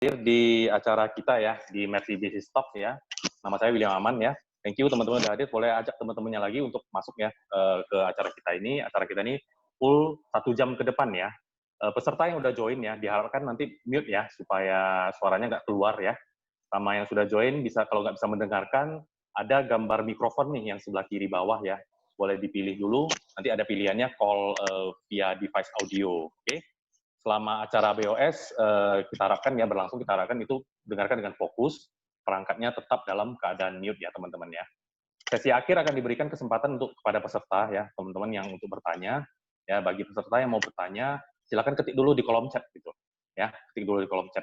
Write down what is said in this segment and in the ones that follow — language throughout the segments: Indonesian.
di acara kita ya, di Mercy Business Talk ya. Nama saya William Aman ya. Thank you teman-teman udah hadir. Boleh ajak teman-temannya lagi untuk masuk ya ke acara kita ini. Acara kita ini full 1 jam ke depan ya. Peserta yang udah join ya, diharapkan nanti mute ya, supaya suaranya nggak keluar ya. Sama yang sudah join, bisa kalau nggak bisa mendengarkan, ada gambar mikrofon nih yang sebelah kiri bawah ya. Boleh dipilih dulu, nanti ada pilihannya call via device audio. Oke? Selama acara BOS, kita harapkan ya berlangsung, kita harapkan itu dengarkan dengan fokus, perangkatnya tetap dalam keadaan mute ya teman-teman ya. Sesi akhir akan diberikan kesempatan untuk kepada peserta ya, teman-teman yang untuk bertanya. Ya, bagi peserta yang mau bertanya, silakan ketik dulu di kolom chat gitu. Ya, ketik dulu di kolom chat.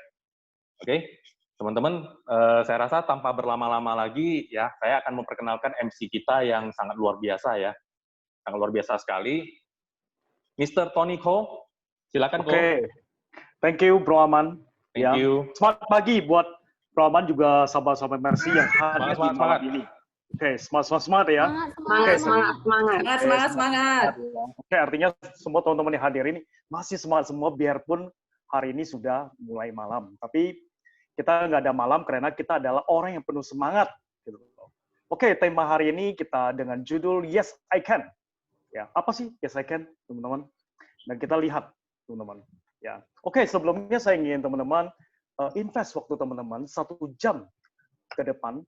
Oke, teman-teman, saya rasa tanpa berlama-lama lagi ya, saya akan memperkenalkan MC kita yang sangat luar biasa ya. Sangat luar biasa sekali. Mr. Tony Ko, silakan Ko. Oke, thank you Bro Aman. Thank you. Selamat pagi buat Bro Aman juga sahabat-sahabat Mercy yang hadir di malam ini. Oke, semangat ya. Semangat. Oke, artinya semua teman-teman yang hadir ini masih semangat semua biarpun hari ini sudah mulai malam. Tapi kita nggak ada malam karena kita adalah orang yang penuh semangat. Gitu. Oke, tema hari ini kita dengan judul Yes I Can. Ya, apa sih Yes I Can, teman-teman? Dan kita lihat, teman-teman. Ya, oke. Sebelumnya saya ingin teman-teman invest waktu teman-teman 1 jam ke depan.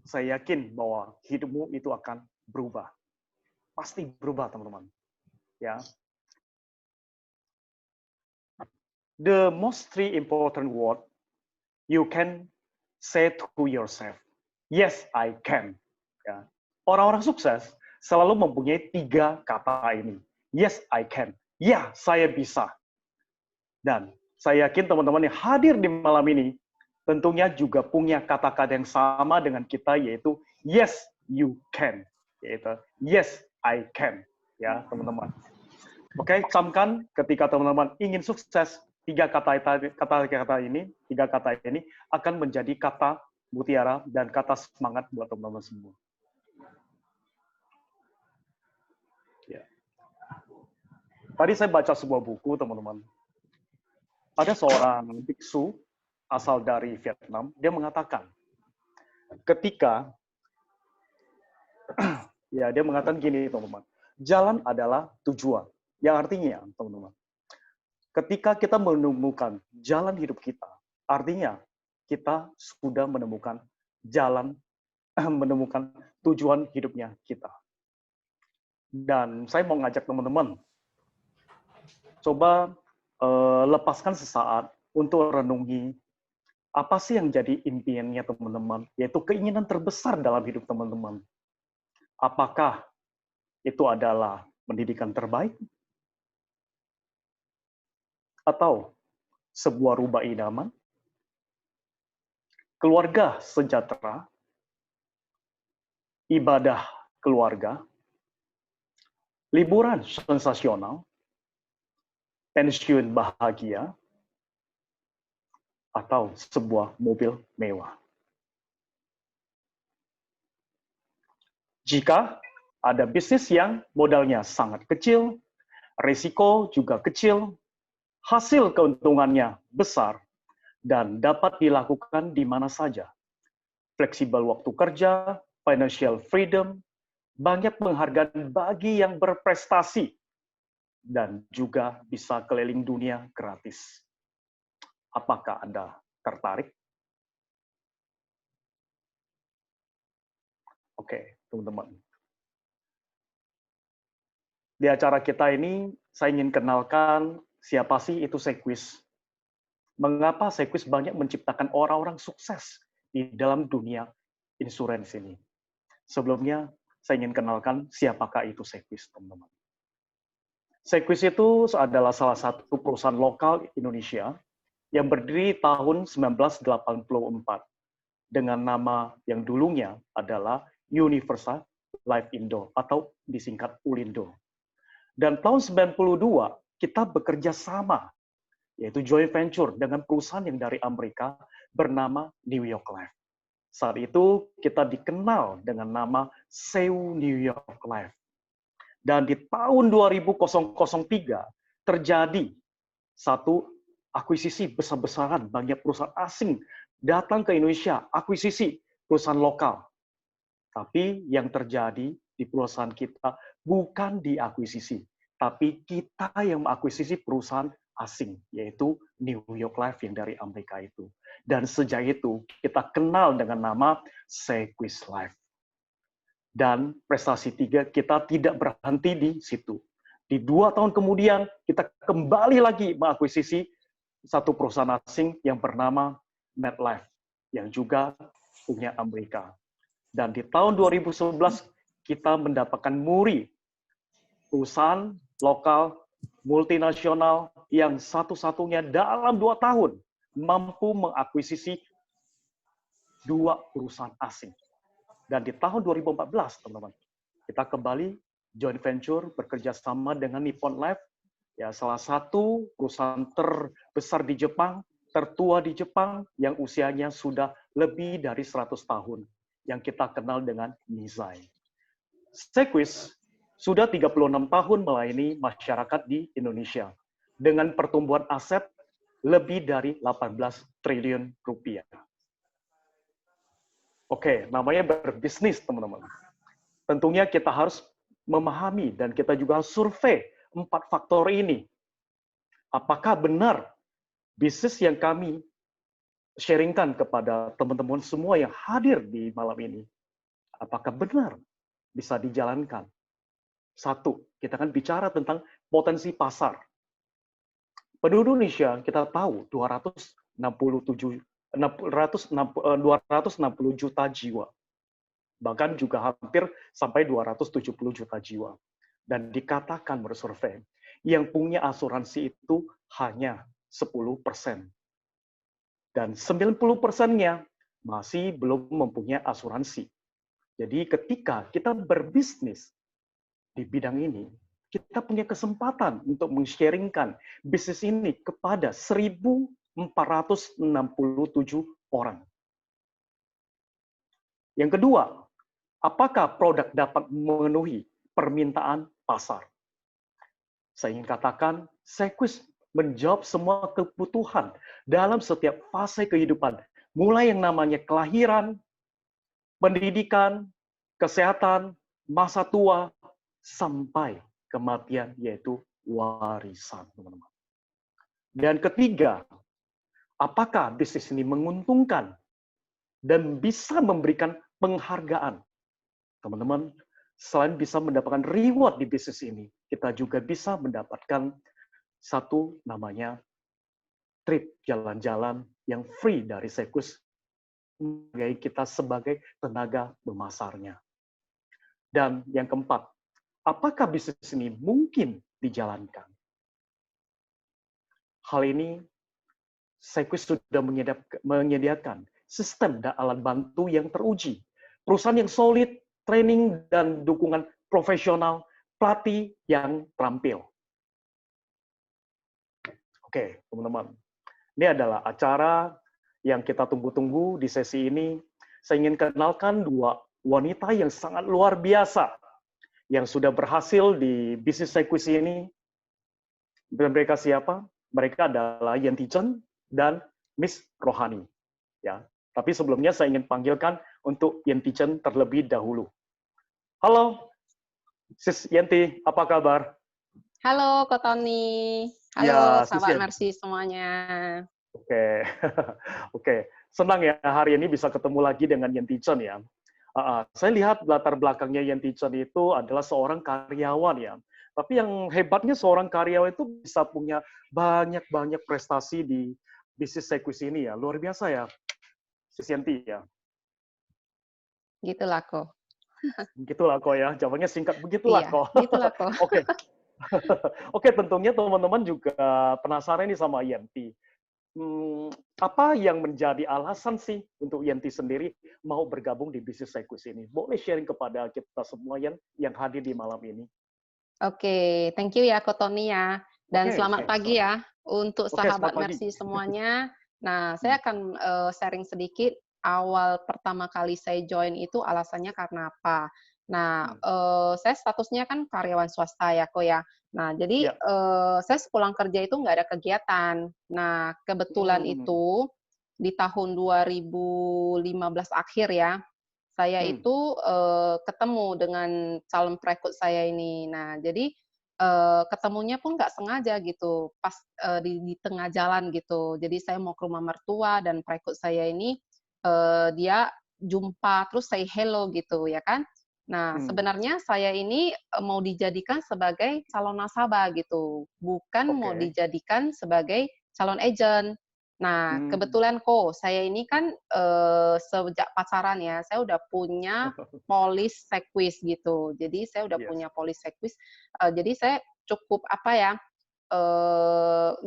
Saya yakin bahwa hidupmu itu akan berubah. Pasti berubah, teman-teman. Ya. The most 3 important word you can say to yourself, yes, I can. Ya. Orang-orang sukses selalu mempunyai 3 kata ini. Yes, I can. Ya, saya bisa. Dan saya yakin teman-teman yang hadir di malam ini tentunya juga punya kata-kata yang sama dengan kita, yaitu yes, you can. Yaitu yes, I can. Ya, teman-teman. Oke, camkan ketika teman-teman ingin sukses, 3 kata ini akan menjadi kata mutiara dan kata semangat buat teman-teman semua. Ya. Tadi saya baca sebuah buku, teman-teman. Ada seorang biksu asal dari Vietnam, dia mengatakan, ketika, ya dia mengatakan gini, teman-teman, jalan adalah tujuan. Yang artinya, teman-teman, ketika kita menemukan jalan hidup kita, artinya kita sudah menemukan jalan, menemukan tujuan hidupnya kita. Dan saya mau ngajak teman-teman, coba lepaskan sesaat untuk renungi apa sih yang jadi impiannya teman-teman, yaitu keinginan terbesar dalam hidup teman-teman. Apakah itu adalah pendidikan terbaik? Atau sebuah rumah idaman? Keluarga sejahtera? Ibadah keluarga? Liburan sensasional? Pensiun bahagia? Atau sebuah mobil mewah? Jika ada bisnis yang modalnya sangat kecil, risiko juga kecil, hasil keuntungannya besar, dan dapat dilakukan di mana saja. Fleksibel waktu kerja, financial freedom, banyak penghargaan bagi yang berprestasi, dan juga bisa keliling dunia gratis. Apakah Anda tertarik? Oke, teman-teman. Di acara kita ini, saya ingin kenalkan siapa sih itu Sequis. Mengapa Sequis banyak menciptakan orang-orang sukses di dalam dunia insurans ini. Sebelumnya, saya ingin kenalkan siapakah itu Sequis, teman-teman. Sequis itu adalah salah satu perusahaan lokal Indonesia yang berdiri tahun 1984 dengan nama yang dulunya adalah Universal Life Indo atau disingkat ULINDO. Dan tahun 92 kita bekerja sama, yaitu joint venture dengan perusahaan yang dari Amerika bernama New York Life. Saat itu kita dikenal dengan nama Seu New York Life. Dan di tahun 2003 terjadi satu akuisisi besar-besaran, banyak perusahaan asing datang ke Indonesia, akuisisi perusahaan lokal. Tapi yang terjadi di perusahaan kita bukan diakuisisi, tapi kita yang mengakuisisi perusahaan asing, yaitu New York Life yang dari Amerika itu. Dan sejak itu kita kenal dengan nama Sequis Life. Dan prestasi kita tidak berhenti di situ. Di 2 tahun kemudian, kita kembali lagi mengakuisisi satu perusahaan asing yang bernama MetLife, yang juga punya Amerika. Dan di tahun 2011, kita mendapatkan MURI, perusahaan lokal multinasional yang satu-satunya dalam 2 tahun mampu mengakuisisi 2 perusahaan asing. Dan di tahun 2014, teman-teman, kita kembali joint venture bekerja sama dengan Nippon Life, ya salah satu perusahaan terbesar di Jepang, tertua di Jepang, yang usianya sudah lebih dari 100 tahun, yang kita kenal dengan Nissay. Sequis sudah 36 tahun melayani masyarakat di Indonesia, dengan pertumbuhan aset lebih dari 18 triliun rupiah. Oke, namanya berbisnis, teman-teman. Tentunya kita harus memahami dan kita juga harus survei 4 faktor ini. Apakah benar bisnis yang kami sharingkan kepada teman-teman semua yang hadir di malam ini, apakah benar bisa dijalankan? 1, kita akan bicara tentang potensi pasar. Penduduk Indonesia kita tahu 260 juta jiwa. Bahkan juga hampir sampai 270 juta jiwa. Dan dikatakan menurut survei, yang punya asuransi itu hanya 10%. Dan 90%-nya masih belum mempunyai asuransi. Jadi ketika kita berbisnis di bidang ini, kita punya kesempatan untuk men-sharingkan bisnis ini kepada 1.467 orang. Yang kedua, apakah produk dapat memenuhi permintaan pasar? Saya ingin katakan, Sequis menjawab semua kebutuhan dalam setiap fase kehidupan, mulai yang namanya kelahiran, pendidikan, kesehatan, masa tua, sampai kematian, yaitu warisan, teman-teman. Dan ketiga, apakah bisnis ini menguntungkan dan bisa memberikan penghargaan? Teman-teman, selain bisa mendapatkan reward di bisnis ini, kita juga bisa mendapatkan satu namanya trip jalan-jalan yang free dari Sequis kita sebagai tenaga pemasarnya. Dan yang keempat, apakah bisnis ini mungkin dijalankan? Hal ini Sequis sudah menyediakan sistem dan alat bantu yang teruji, perusahaan yang solid, training dan dukungan profesional, pelatih yang terampil. Oke, teman-teman. Ini adalah acara yang kita tunggu-tunggu di sesi ini. Saya ingin kenalkan 2 wanita yang sangat luar biasa yang sudah berhasil di bisnis Sequis ini. Dan mereka siapa? Mereka adalah Yanti Chen dan Miss Rohani. Ya, tapi sebelumnya saya ingin panggilkan untuk Yanti Chen terlebih dahulu. Halo, Sis Yanti, apa kabar? Halo, Ko Tony. Halo, Ya, sahabat Mercy semuanya. Oke, oke. Senang ya hari ini bisa ketemu lagi dengan Yanti Chen ya. Saya lihat latar belakangnya Yanti Chen itu adalah seorang karyawan ya. Tapi yang hebatnya seorang karyawan itu bisa punya banyak prestasi di bisnis Sequis ini ya. Luar biasa ya, Sis Yanti ya. Gitulah, Ko. Begitulah kok ya, jawabannya singkat. Begitulah Iya, kok. gitulah, Ko. Oke. Oke, tentunya teman-teman juga penasaran nih sama Yanti. Apa yang menjadi alasan sih untuk Yanti sendiri mau bergabung di bisnis Sequis ini? Boleh sharing kepada kita semua yang hadir di malam ini. Oke, thank you ya, Ko Tony ya. Dan selamat pagi selamat. ya untuk sahabat Mercy semuanya. Nah, saya akan sharing sedikit awal pertama kali saya join itu alasannya karena apa. Nah, saya statusnya kan karyawan swasta ya, kok ya. Nah, jadi, Ya. saya sepulang kerja itu nggak ada kegiatan. Nah, kebetulan Hmm. itu di tahun 2015 akhir ya, saya Hmm. itu, ketemu dengan calon perekrut saya ini. Nah, jadi, ketemunya pun nggak sengaja gitu, pas, di tengah jalan gitu. Jadi saya mau ke rumah mertua dan perekrut saya ini, dia jumpa terus say hello gitu ya kan. Nah, Hmm. sebenarnya saya ini, mau dijadikan sebagai calon nasabah gitu, bukan mau Oke. dijadikan sebagai calon agent. Nah, Hmm. kebetulan kok saya ini kan, sejak pacaran ya, saya udah punya polis Sekwis gitu. Jadi saya udah Yes. punya polis Sekwis, jadi saya cukup apa ya,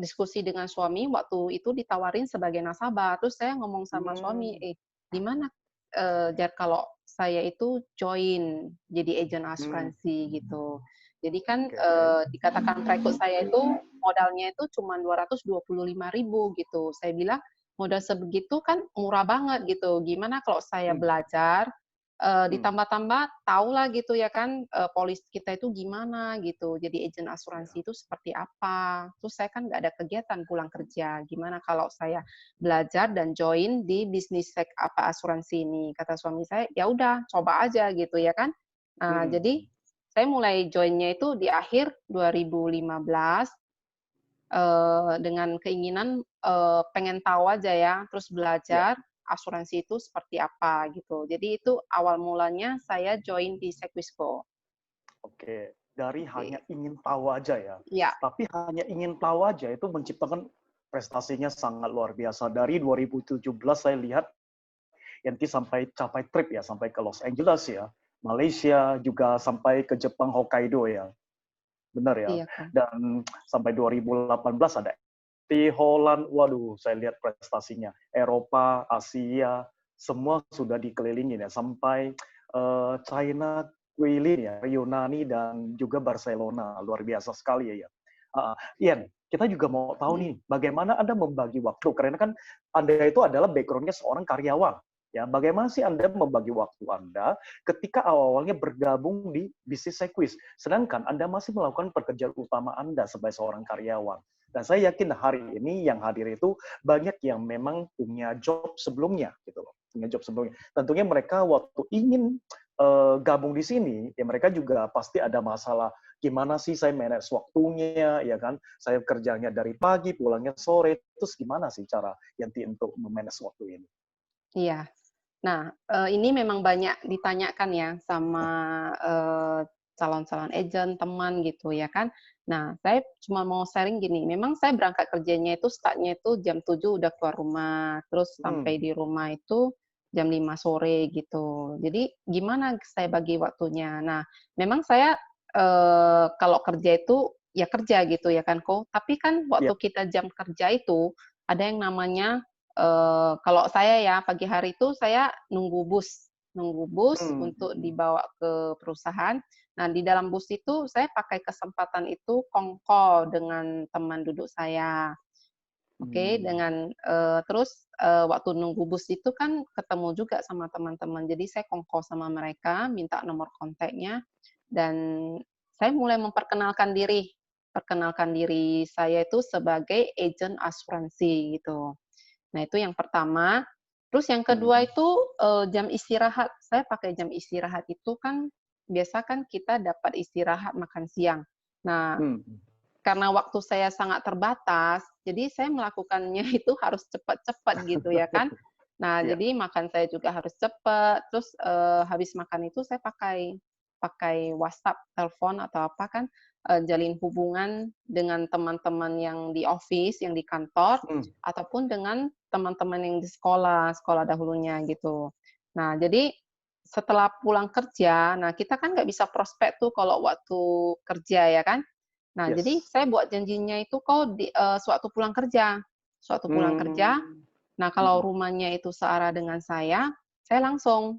diskusi dengan suami waktu itu ditawarin sebagai nasabah, terus saya ngomong sama suami, Hmm. gimana, Jar kalau saya itu join jadi agen Hmm. asuransi gitu. Jadi kan, Oke. dikatakan perekrut saya itu modalnya itu cuma 225.000 gitu. Saya bilang, "Modal sebegitu kan murah banget gitu, gimana kalau saya Hmm. belajar, Hmm. ditambah-tambah tahulah gitu ya kan, polis kita itu gimana gitu, jadi agen Ya. asuransi itu seperti apa. Terus saya kan nggak ada kegiatan pulang kerja, gimana kalau saya belajar dan join di bisnis asuransi ini?" Kata suami saya, "Ya udah coba aja," gitu ya kan. Nah, Hmm. jadi saya mulai join-nya itu di akhir 2015, dengan keinginan, pengen tahu aja ya, terus Ya. belajar asuransi itu seperti apa gitu. Jadi itu awal mulanya saya join di Sequisco, Oke. Dari hanya oke. ingin tahu aja ya. Iya, Tapi hanya ingin tahu aja itu menciptakan prestasinya sangat luar biasa. Dari 2017 saya lihat Yanti sampai capai trip ya, sampai ke Los Angeles ya, Malaysia, juga sampai ke Jepang, Hokkaido ya. Benar ya. iya Kak. Dan sampai 2018 ada di Holland, waduh, saya lihat prestasinya. Eropa, Asia, semua sudah dikelilingin ya. Sampai China, Guilin ya, Yunani, dan juga Barcelona. Luar biasa sekali ya. Ian, kita juga mau tahu Mhm. nih, bagaimana Anda membagi waktu? Karena kan Anda itu adalah background-nya seorang karyawan. Ya, bagaimana sih Anda membagi waktu Anda ketika awal-awalnya bergabung di bisnis Sequis? Sedangkan Anda masih melakukan pekerjaan utama Anda sebagai seorang karyawan. Dan saya yakin hari ini yang hadir itu banyak yang memang punya job sebelumnya, gitu loh. Punya job sebelumnya. Tentunya mereka waktu ingin gabung di sini, ya mereka juga pasti ada masalah. Gimana sih saya manage waktunya, ya kan? Saya kerjanya dari pagi, pulangnya sore. Terus gimana sih cara Yanti untuk memanage waktu ini? Iya. Nah, ini memang banyak ditanyakan ya sama, calon-calon agent, teman gitu ya kan. Nah, saya cuma mau sharing gini, memang saya berangkat kerjanya itu start-nya itu jam 7 udah keluar rumah, terus sampai Hmm. di rumah itu jam 5 sore gitu. Jadi gimana saya bagi waktunya. Nah, memang saya, kalau kerja itu ya kerja gitu ya kan kok, tapi kan Ya. waktu kita jam kerja itu ada yang namanya, kalau saya ya pagi hari itu saya nunggu bus Hmm. untuk dibawa ke perusahaan. Nah, di dalam bus itu saya pakai kesempatan itu kongko dengan teman duduk saya. Oke, Hmm. dengan terus, waktu nunggu bus itu kan ketemu juga sama teman-teman. Jadi saya kongko sama mereka, minta nomor kontaknya, dan saya mulai perkenalkan diri saya itu sebagai agen asuransi gitu. Nah, itu yang pertama. Terus yang kedua Hmm. itu, jam istirahat. Saya pakai jam istirahat itu kan, biasa kan kita dapat istirahat makan siang. Nah, Hmm. karena waktu saya sangat terbatas, jadi saya melakukannya itu harus cepat-cepat gitu ya kan. Nah, Ya. jadi makan saya juga harus cepat, terus, habis makan itu saya pakai pakai WhatsApp, telepon atau apa kan, jalin hubungan dengan teman-teman yang di office, yang di kantor, Hmm. ataupun dengan teman-teman yang di sekolah, sekolah dahulunya gitu. Nah, jadi setelah pulang kerja, nah kita kan nggak bisa prospek tuh kalau waktu kerja ya kan. Nah, jadi Yes. saya buat janjinya itu kok sewaktu pulang kerja. Sewaktu pulang kerja, Hmm. nah kalau Mhm. rumahnya itu searah dengan saya langsung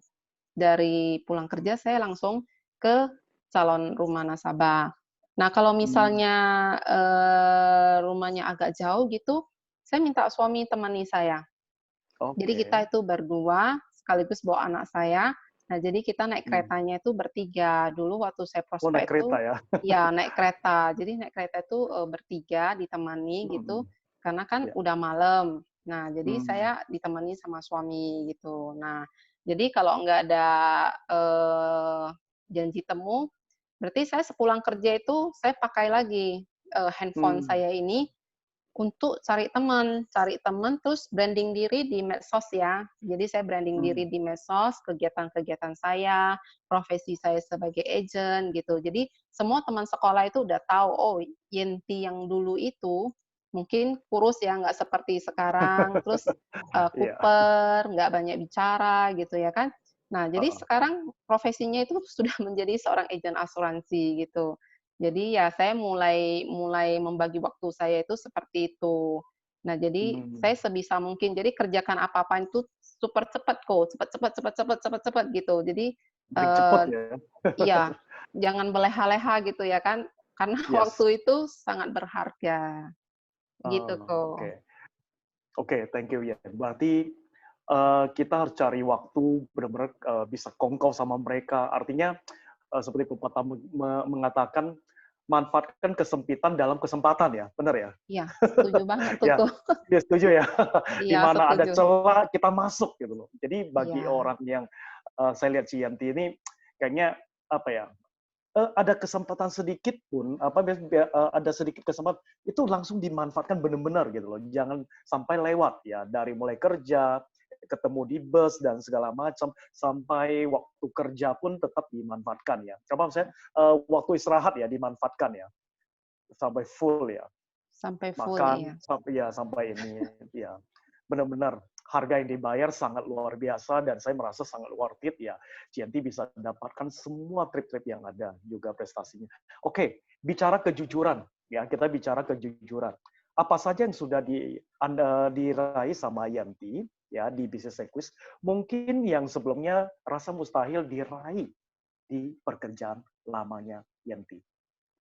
dari pulang kerja saya langsung ke calon rumah nasabah. Nah, kalau Mmm. misalnya, rumahnya agak jauh gitu, saya minta suami temani saya. Jadi kita Oke. itu berdua sekaligus bawa anak saya. Nah, jadi kita naik keretanya itu bertiga. Dulu waktu saya Oh, naik prospek itu, kereta ya? ya naik kereta. Jadi naik kereta itu bertiga ditemani gitu, Mhm, karena kan ya. udah malam. Nah, jadi Mhm. saya ditemani sama suami gitu. Nah, jadi kalau nggak ada janji temu, berarti saya sepulang kerja itu saya pakai lagi handphone Mmm, saya ini untuk cari teman terus branding diri di medsos ya. Jadi saya branding diri mmm. di medsos, kegiatan-kegiatan saya, profesi saya sebagai agent gitu. Jadi semua teman sekolah itu udah tahu, oh Yenti yang dulu itu mungkin kurus ya, nggak seperti sekarang, terus Iya, kuper, nggak banyak bicara gitu ya kan. Nah, jadi heeh, sekarang profesinya itu sudah menjadi seorang agen asuransi gitu. Jadi ya saya mulai mulai membagi waktu saya itu seperti itu. Nah, jadi mmm. saya sebisa mungkin jadi kerjakan apa-apa itu super cepat kok, cepat cepat cepat cepat cepat cepat gitu. Jadi, Mending cepet eee, ya? iya, jangan berleha-leha gitu ya kan, karena Yes. waktu itu sangat berharga, gitu Oh, kok. oke. Oke, thank you ya. Berarti, kita harus cari waktu benar-benar, bisa kongkow sama mereka. Artinya, seperti pepatah mengatakan, manfaatkan kesempitan dalam kesempatan ya, benar ya? Iya, setuju banget tuh Ya, kok. ya setuju ya. Di Iya, mana ada setuju. celah, kita masuk gitu loh. Jadi bagi Iya, orang yang, saya lihat si Yanti ini kayaknya, apa ya, ada kesempatan sedikit pun, apa, ada sedikit kesempatan, itu langsung dimanfaatkan benar-benar gitu loh. Jangan sampai lewat ya, dari mulai kerja, ketemu di bus dan segala macam, sampai waktu kerja pun tetap dimanfaatkan ya. Coba misalnya, waktu istirahat ya dimanfaatkan ya, sampai full ya. sampai full, iya. Makan sampai ya sampai ini ya. Benar-benar harga yang dibayar sangat luar biasa dan saya merasa sangat worth it ya. GNT bisa dapatkan semua trip-trip yang ada, juga prestasinya. Oke, bicara kejujuran ya, kita bicara kejujuran. Apa saja yang sudah Anda diraih sama Yanti ya di Business Equis, mungkin yang sebelumnya rasa mustahil diraih di pekerjaan lamanya Yanti.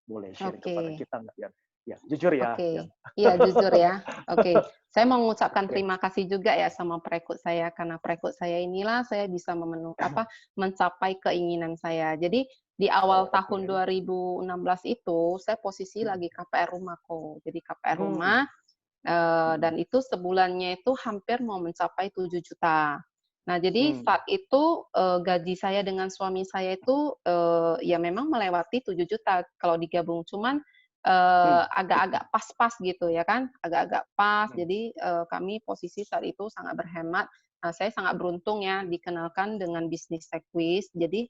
Boleh sharing kepada Oke. kita nggak, Yan? Ya, jujur ya, Yan. Oke, iya jujur ya. Oke, saya mau mengucapkan Oke. terima kasih juga ya sama perekrut saya, karena perekrut saya inilah saya bisa mencapai keinginan saya. Jadi di awal Oh, tahun oke. 2016 itu saya posisi Mhm. lagi KPR rumah kok. Jadi KPR Mmm, rumah, dan mhm, itu sebulannya itu hampir mau mencapai 7 juta. Nah, jadi mmm, saat itu, gaji saya dengan suami saya itu, ya memang melewati 7 juta kalau digabung, cuman mmm, agak-agak pas-pas gitu ya kan, agak-agak pas. mmm, Jadi, kami posisi saat itu sangat berhemat. Nah, saya sangat beruntung ya dikenalkan dengan bisnis Sekwis. Jadi,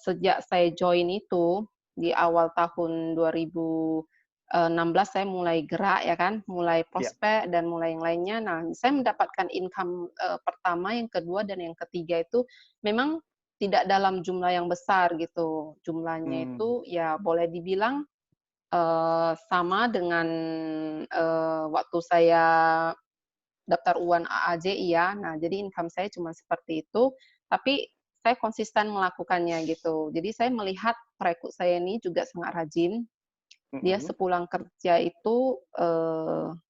sejak saya join itu di awal tahun 2016 saya mulai gerak ya kan, mulai iya, prospek dan mulai yang lainnya. Nah, saya mendapatkan income, pertama, yang kedua, dan yang ketiga itu memang tidak dalam jumlah yang besar gitu. Jumlahnya mmm, itu ya boleh dibilang sama dengan, waktu saya daftar UAN AAJI ya. Nah, jadi income saya cuma seperti itu, tapi saya konsisten melakukannya gitu. Jadi saya melihat perekrut saya ini juga sangat rajin, dia mhm, sepulang kerja itu,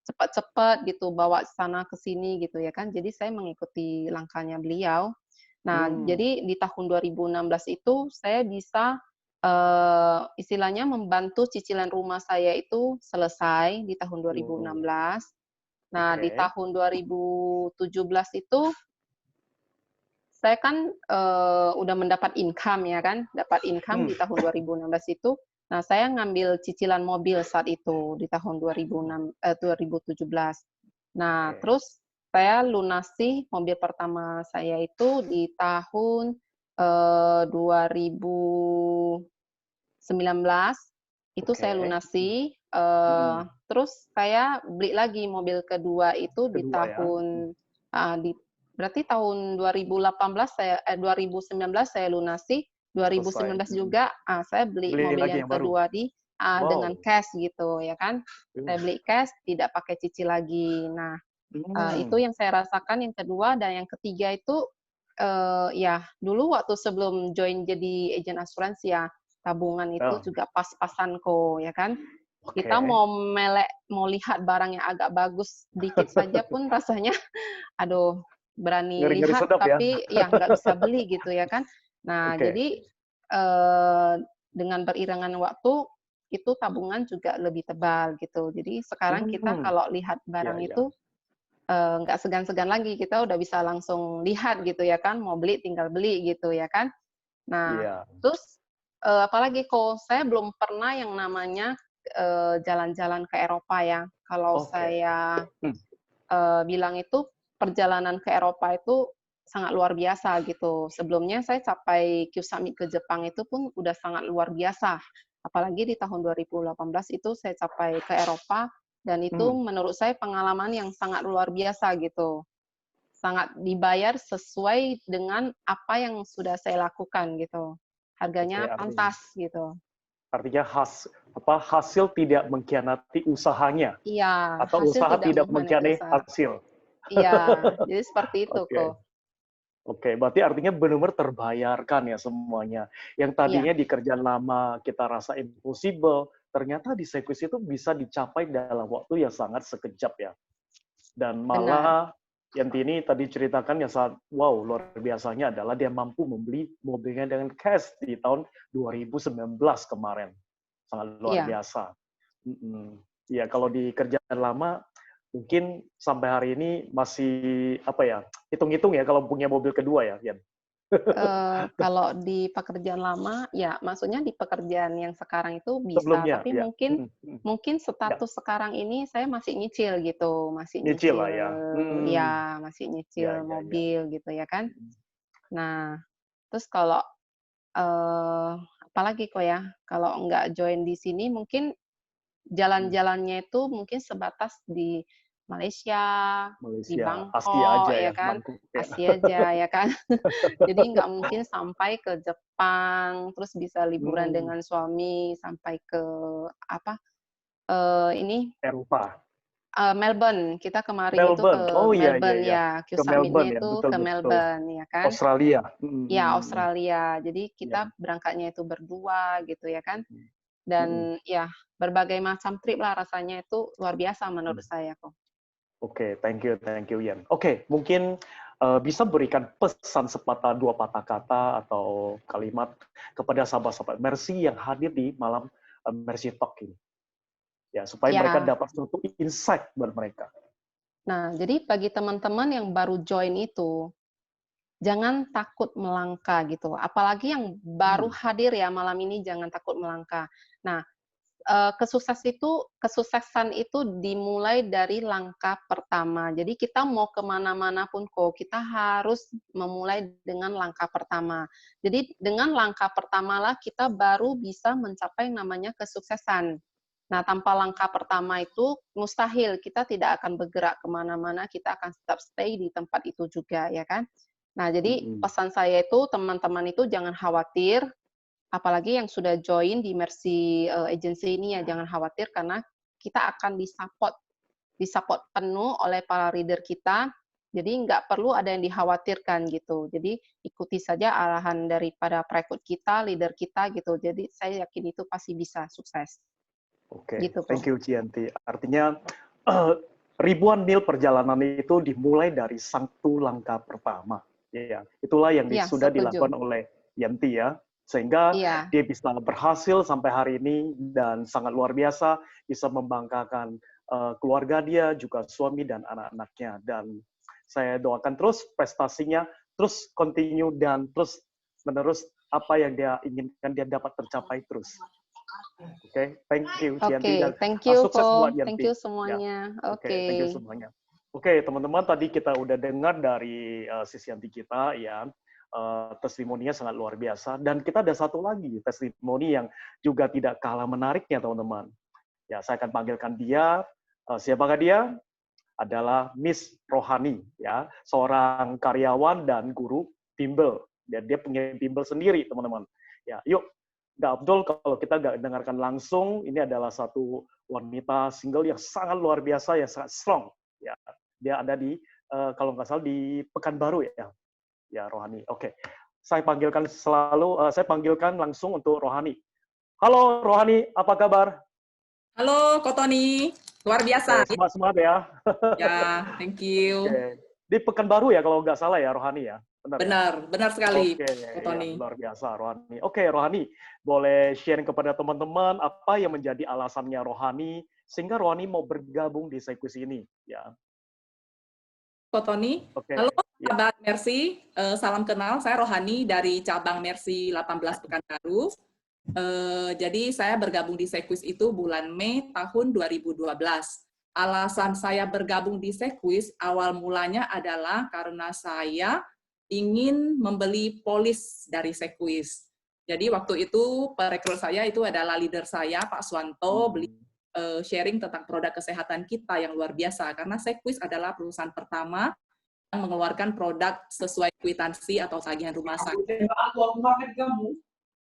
cepat-cepat gitu bawa sana ke sini gitu ya kan. Jadi saya mengikuti langkahnya beliau. Nah, mmm, jadi di tahun 2016 itu saya bisa, istilahnya membantu cicilan rumah saya itu selesai di tahun oh, 2016. Nah, di oke, tahun 2017 itu saya kan, udah mendapat income ya kan, dapat income mmm, di tahun 2016 itu. Nah, saya ngambil cicilan mobil saat itu di tahun 2017. Nah, oke, terus saya lunasi mobil pertama saya itu di tahun, 2019, itu saya oke, lunasi, mhm, terus saya beli lagi mobil kedua itu di kedua ya, tahun di berarti tahun 2018 2019 saya lunasi, selesai, 2019 juga, saya beli beli mobil lagi yang yang baru? kedua dengan Wow, cash gitu ya kan. Saya uh, beli cash, tidak pakai cicil lagi. Nah, itu mmm, yang saya rasakan yang kedua, dan yang ketiga itu, ya dulu waktu sebelum join jadi agen asuransi ya, tabungan itu oh, juga pas-pasan kok, ya kan. Kita oke, mau lihat barang yang agak bagus dikit saja pun rasanya, aduh, berani Ngeri-ngeri lihat, sedap ya. tapi ya nggak bisa beli gitu ya kan. Nah, Oke. jadi dengan beriringan waktu itu tabungan juga lebih tebal gitu. Jadi sekarang kita Hmm, kalau lihat iya, barang iya. itu nggak segan-segan lagi, kita udah bisa langsung lihat gitu ya kan, mau beli tinggal beli gitu ya kan. Nah, Iya. terus, apalagi kok saya belum pernah yang namanya, jalan-jalan ke Eropa ya. Kalau Oke. saya, Hmm, bilang itu perjalanan ke Eropa itu sangat luar biasa gitu. Sebelumnya saya capai Q Summit ke Jepang itu pun udah sangat luar biasa. Apalagi di tahun 2018 itu saya capai ke Eropa dan itu hmm. menurut saya pengalaman yang sangat luar biasa gitu. Sangat dibayar sesuai dengan apa yang sudah saya lakukan gitu. Oke, Harganya pantas gitu. artinya hasil tidak mengkhianati usahanya Iya, atau hasil usaha tidak tidak mengkhianati mengkhianati usaha. hasil. Iya, jadi seperti itu Oke. kok. Oke, berarti artinya benar-benar terbayarkan ya semuanya. Yang Iya, tadinya di kerjaan lama kita rasa impossible, ternyata di sirkuit itu bisa dicapai dalam waktu yang sangat sekejap ya. Dan benar. malah yang ini tadi ceritakan yang sangat wow luar biasanya adalah dia mampu membeli mobilnya dengan cash di tahun 2019 kemarin. Sangat luar Iya. biasa. Ya kalau di kerjaan lama mungkin sampai hari ini masih apa ya, hitung-hitung ya kalau punya mobil kedua ya, Yan. Kalau di pekerjaan lama, ya maksudnya di pekerjaan yang sekarang itu bisa, Sebelumnya tapi ya. mungkin mungkin Ya, status sekarang ini saya masih nyicil gitu, masih nyicil lah nyicil ya. ya, masih Ya, nyicil ya, ya. mobil gitu ya kan. Nah, terus kalau, apalagi kok ya, kalau nggak join di sini mungkin Hmm. jalan-jalannya itu mungkin sebatas di Malaysia, di Malaysia, Asia Bangkok aja ya ya, kan, Bangkok ya. Asia aja ya kan. Jadi nggak mungkin sampai ke Jepang, terus bisa liburan Hmm, dengan suami sampai ke apa, ini, Eropa. Melbourne. Kita kemarin itu ke Melbourne. Oh iya iya Melbourne iya. ya, Q Ke Summit-nya Melbourne ya, itu betul ke betul. Melbourne ya kan. Australia. Ya, Australia. Jadi Ya. kita berangkatnya itu berdua gitu ya kan. Mm-mm. Dan ya berbagai macam trip lah rasanya itu luar biasa menurut saya kok. Oke, thank you, Yan. Oke, mungkin bisa berikan pesan sepatah dua patah kata atau kalimat kepada sahabat-sahabat Mercy yang hadir di malam Mercy Talk ini, ya supaya mereka Ya, dapat suatu insight buat mereka. nah jadi bagi teman-teman yang baru join itu, jangan takut melangkah gitu, apalagi yang baru Hmm. hadir ya malam ini jangan takut melangkah. Nah, kesuksesan itu dimulai dari langkah pertama. Jadi kita mau kemana-mana pun kok, kita harus memulai dengan langkah pertama. Jadi dengan langkah pertamalah kita baru bisa mencapai namanya kesuksesan. Nah, tanpa langkah pertama itu mustahil kita tidak akan bergerak kemana-mana, kita akan tetap stay di tempat itu juga, ya kan? Nah, jadi Mm-mm. pesan saya itu teman-teman itu jangan khawatir, apalagi yang sudah join di Mercy Agency ini ya jangan khawatir karena kita akan disupport penuh oleh para leader kita. Jadi nggak perlu ada yang dikhawatirkan gitu. Jadi ikuti saja arahan daripada perekrut kita, leader kita gitu. Jadi saya yakin itu pasti bisa sukses. Oke, Gitu thank kok. you Cianti. Artinya eh, ribuan mil perjalanan itu dimulai dari satu langkah pertama. Ya, itulah yang Iya, sudah setuju. dilakukan oleh Yanti ya, sehingga Iya, dia bisa berhasil sampai hari ini dan sangat luar biasa bisa membanggakan keluarga dia, juga suami dan anak-anaknya. Dan saya doakan terus prestasinya terus continue dan terus menerus apa yang dia inginkan dia dapat tercapai terus. Oke, thank you Cianti dan Thank you sukses buat kok. Thank Yanti. you Ya, semuanya. oke, thank you semuanya. Oke, teman-teman, tadi kita udah dengar dari sisi Yanti kita ya, testimoninya sangat luar biasa. Dan kita ada satu lagi testimoni yang juga tidak kalah menariknya, teman-teman. Ya, saya akan panggilkan dia. Siapakah dia? Adalah Miss Rohani, ya, seorang karyawan dan guru bimbel. Dan dia punya bimbel sendiri, teman-teman. Ya, yuk, nggak Abdul kalau kita nggak dengarkan langsung. Ini adalah satu wanita single yang sangat luar biasa, yang sangat strong. Ya, dia ada di kalau nggak salah di Pekanbaru ya, ya Rohani. Oke, saya panggilkan langsung untuk Rohani. Halo Rohani, apa kabar? Halo, Ko Tony. Luar Oke, biasa. semangat semangat ya. Ya, thank you. Oke. Di Pekanbaru ya kalau nggak salah ya, Rohani ya? Benar ya? Benar, benar sekali, Oke, Pak ya, Tony. luar biasa Rohani. Oke, Rohani, boleh sharing kepada teman-teman apa yang menjadi alasannya Rohani sehingga Rohani mau bergabung di Sequis ini? Ya, Pak Tony. oke, Halo, ya, sahabat Mercy. Salam kenal, saya Rohani dari cabang Mercy 18 Pekanbaru. Jadi saya bergabung di Sequis itu bulan Mei tahun 2012. Alasan saya bergabung di Sequis awal mulanya adalah karena saya ingin membeli polis dari Sequis. Jadi waktu itu perekrut saya itu adalah leader saya, Pak Swanto, beli sharing tentang produk kesehatan kita yang luar biasa. Karena Sequis adalah perusahaan pertama yang mengeluarkan produk sesuai kwitansi atau tagihan rumah sakit.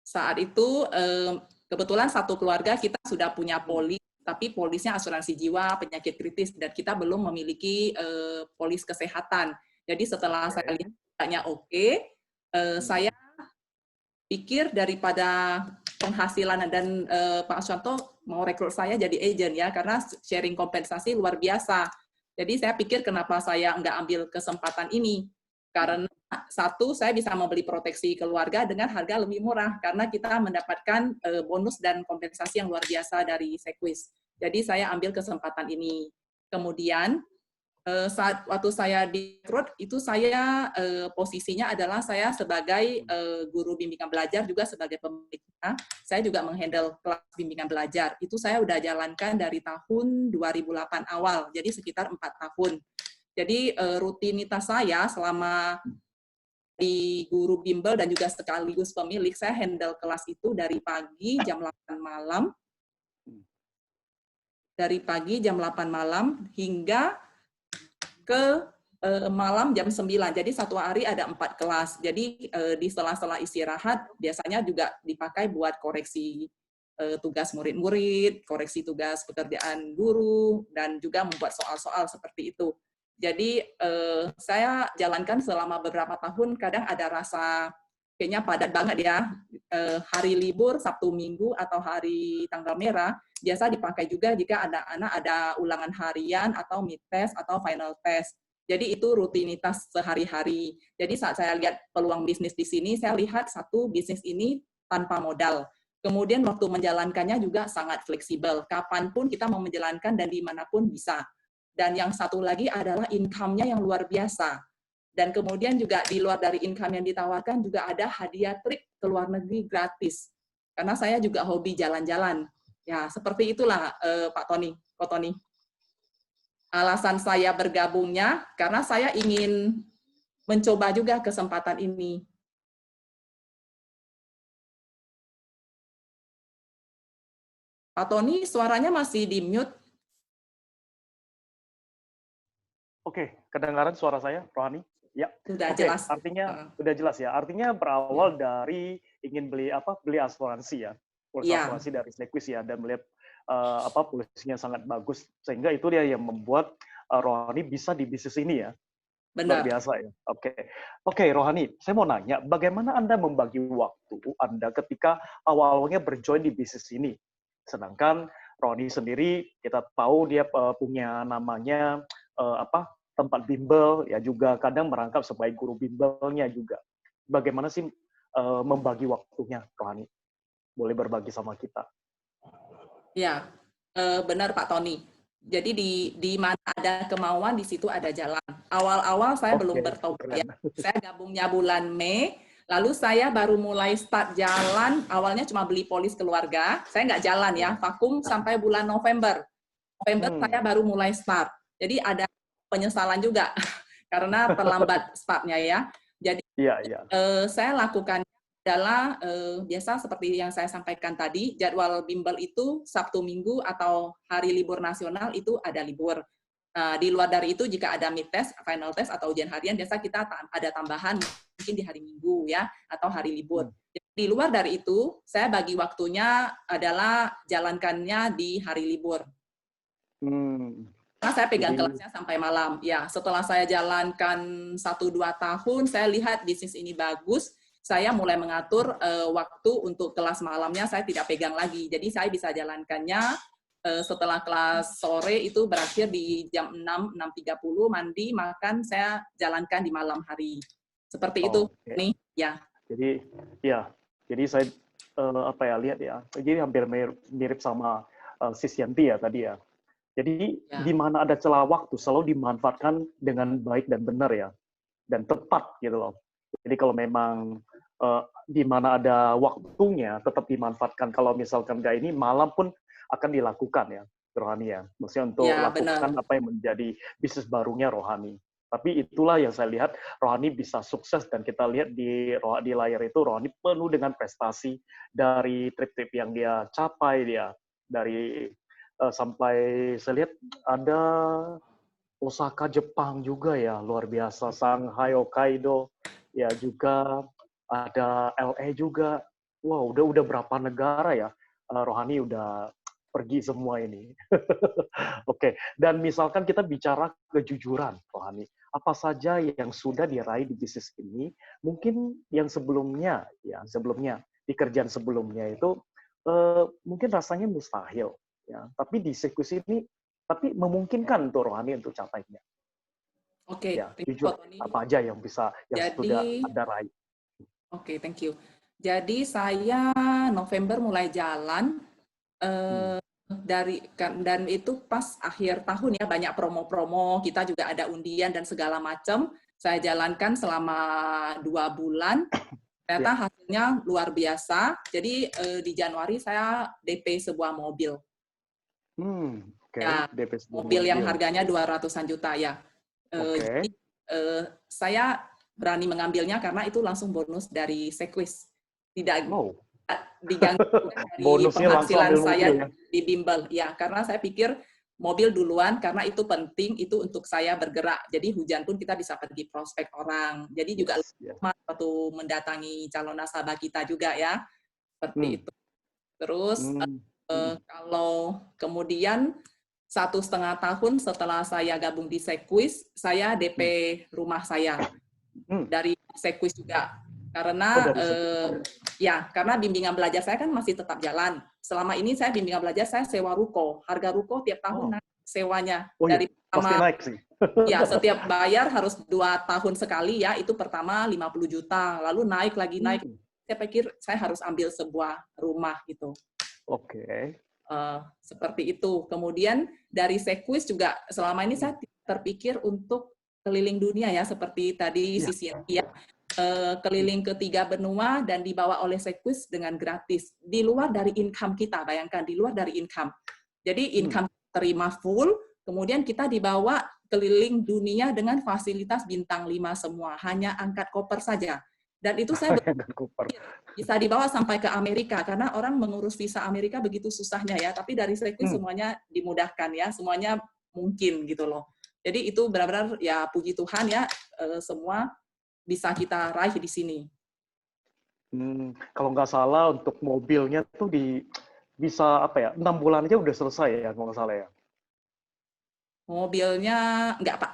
Saat itu kebetulan satu keluarga kita sudah punya polis, tapi polisnya asuransi jiwa, penyakit kritis, dan kita belum memiliki polis kesehatan. Jadi setelah saya lihat produknya oke, saya pikir daripada penghasilan dan Pak Aswanto mau rekrut saya jadi agent ya, karena sharing kompensasi luar biasa. Jadi saya pikir kenapa saya nggak ambil kesempatan ini. Karena satu, saya bisa membeli proteksi keluarga dengan harga lebih murah, karena kita mendapatkan bonus dan kompensasi yang luar biasa dari Sequis. Jadi saya ambil kesempatan ini. Kemudian, saat waktu saya direkrut, itu saya posisinya adalah saya sebagai guru bimbingan belajar, juga sebagai pemiliknya. Saya juga menghandle kelas bimbingan belajar. Itu saya udah jalankan dari tahun 2008 awal, jadi sekitar 4 tahun. Jadi rutinitas saya selama di guru bimbel dan juga sekaligus pemilik, saya handle kelas itu dari pagi jam 8 malam, hingga ke malam jam 9. Jadi satu hari ada 4 kelas. Jadi di sela-sela istirahat biasanya juga dipakai buat koreksi tugas murid-murid, koreksi tugas pekerjaan guru, dan juga membuat soal-soal seperti itu. Jadi saya jalankan selama beberapa tahun, kadang ada rasa kayaknya padat banget ya. Hari libur, Sabtu Minggu, atau hari tanggal merah, biasa dipakai juga jika anak-anak ada ulangan harian, atau mid test, atau final test. Jadi itu rutinitas sehari-hari. Jadi saat saya lihat peluang bisnis di sini, saya lihat satu, bisnis ini tanpa modal. Kemudian waktu menjalankannya juga sangat fleksibel. Kapanpun kita mau menjalankan dan dimanapun bisa. Dan yang satu lagi adalah income-nya yang luar biasa. Dan kemudian juga di luar dari income yang ditawarkan juga ada hadiah trip ke luar negeri gratis. Karena saya juga hobi jalan-jalan. Ya, seperti itulah Pak Tony, Ko Tony. Alasan saya bergabungnya karena saya ingin mencoba juga kesempatan ini. Pak Tony, suaranya masih di mute. Oke, kedengaran suara saya, Rohani? Ya. Sudah Oke, jelas. artinya sudah jelas ya. Artinya berawal dari ingin beli asuransi ya, polis asuransi dari Sequis ya, dan melihat polisinya sangat bagus, sehingga itu dia yang membuat Rohani bisa di bisnis ini ya. Benar. Luar biasa ya. Oke, Rohani, saya mau nanya, bagaimana Anda membagi waktu Anda ketika awalnya berjoin di bisnis ini? Sedangkan Rohani sendiri kita tahu dia punya namanya tempat bimbel ya, juga kadang merangkap sebagai guru bimbelnya juga. Bagaimana sih membagi waktunya, Rohani? Boleh berbagi sama kita? Ya, benar Pak Tony. Jadi di mana ada kemauan, di situ ada jalan. Awal-awal saya belum bertobat ya. Saya gabungnya bulan Mei, lalu saya baru mulai start jalan. Awalnya cuma beli polis keluarga. Saya nggak jalan ya, vakum sampai bulan November. Saya baru mulai start. Jadi ada penyesalan juga karena terlambat startnya ya. Jadi saya lakukan adalah biasa seperti yang saya sampaikan tadi, jadwal bimbel itu Sabtu Minggu atau hari libur nasional itu ada libur. Di luar dari itu jika ada mid test, final test atau ujian harian, biasa kita ada tambahan mungkin di hari Minggu ya atau hari libur. Jadi, di luar dari itu saya bagi waktunya adalah jalankannya di hari libur. Karena saya pegang kelasnya sampai malam. Ya, setelah saya jalankan 1-2 tahun, saya lihat bisnis ini bagus. Saya mulai mengatur waktu untuk kelas malamnya saya tidak pegang lagi. Jadi saya bisa jalankannya setelah kelas sore itu berakhir di jam 6, 6.30, mandi, makan, saya jalankan di malam hari. Seperti itu nih, ya. Jadi ya, jadi saya lihat ya, jadi hampir mirip sama Sis Yanti ya tadi ya. Jadi di mana ada celah waktu selalu dimanfaatkan dengan baik dan benar ya, dan tepat gitu loh. Jadi kalau memang di mana ada waktunya tetap dimanfaatkan. Kalau misalkan nggak ini, malam pun akan dilakukan ya, Rohani ya. Maksudnya untuk lakukan apa yang menjadi bisnis barunya Rohani. Tapi itulah yang saya lihat, Rohani bisa sukses, dan kita lihat di layar itu Rohani penuh dengan prestasi dari trip-trip yang dia capai dia. Dari sampai saya lihat ada Osaka Jepang juga ya, luar biasa, Shanghai, Hokkaido, ya juga ada LA juga. Wow, udah berapa negara ya Rohani udah pergi semua ini. Oke, dan misalkan kita bicara kejujuran, Rohani, apa saja yang sudah diraih di bisnis ini? Mungkin yang sebelumnya, di kerjaan sebelumnya itu mungkin rasanya mustahil, ya. Tapi di sirkus ini, tapi memungkinkan untuk Rohani untuk capainya. Oke, ya, jujur, apa aja yang sudah Anda raih? Oke, thank you. Jadi saya November mulai jalan. Dan itu pas akhir tahun ya, banyak promo-promo, kita juga ada undian dan segala macam. Saya jalankan selama 2 bulan. Ternyata hasilnya luar biasa. Jadi di Januari saya DP sebuah mobil. DP sebuah mobil yang harganya 200-an juta ya. Jadi saya berani mengambilnya karena itu langsung bonus dari Sequis. Tidak diganggu dari penghasilan saya di bimbel. Ya, karena saya pikir mobil duluan karena itu penting, itu untuk saya bergerak. Jadi hujan pun kita bisa pergi prospek orang. Jadi juga waktu mendatangi calon nasabah kita juga ya. Seperti itu. Terus kalau kemudian 1,5 tahun setelah saya gabung di Sequis, saya DP rumah saya dari Sequis juga. Karena karena bimbingan belajar saya kan masih tetap jalan. Selama ini saya bimbingan belajar saya sewa ruko. Harga ruko tiap tahun naik sewanya. Dari pertama ya setiap bayar harus 2 tahun sekali ya. Itu pertama 50 juta, lalu naik lagi naik. Saya pikir saya harus ambil sebuah rumah gitu. Seperti itu. Kemudian dari Sequis juga selama ini saya terpikir untuk keliling dunia ya, seperti tadi Sisi ya. Keliling ke 3 benua dan dibawa oleh Sequis dengan gratis. Di luar dari income kita, bayangkan, di luar dari income. Jadi income terima full, kemudian kita dibawa keliling dunia dengan fasilitas bintang 5 semua. Hanya angkat koper saja. Dan itu saya bisa dibawa sampai ke Amerika, karena orang mengurus visa Amerika begitu susahnya ya. Tapi dari Sequis semuanya dimudahkan ya, semuanya mungkin gitu loh. Jadi itu benar-benar ya puji Tuhan ya, semua bisa kita raih di sini. Kalau nggak salah untuk mobilnya tuh bisa 6 bulan aja udah selesai ya, kalau nggak salah ya. Mobilnya enggak, Pak.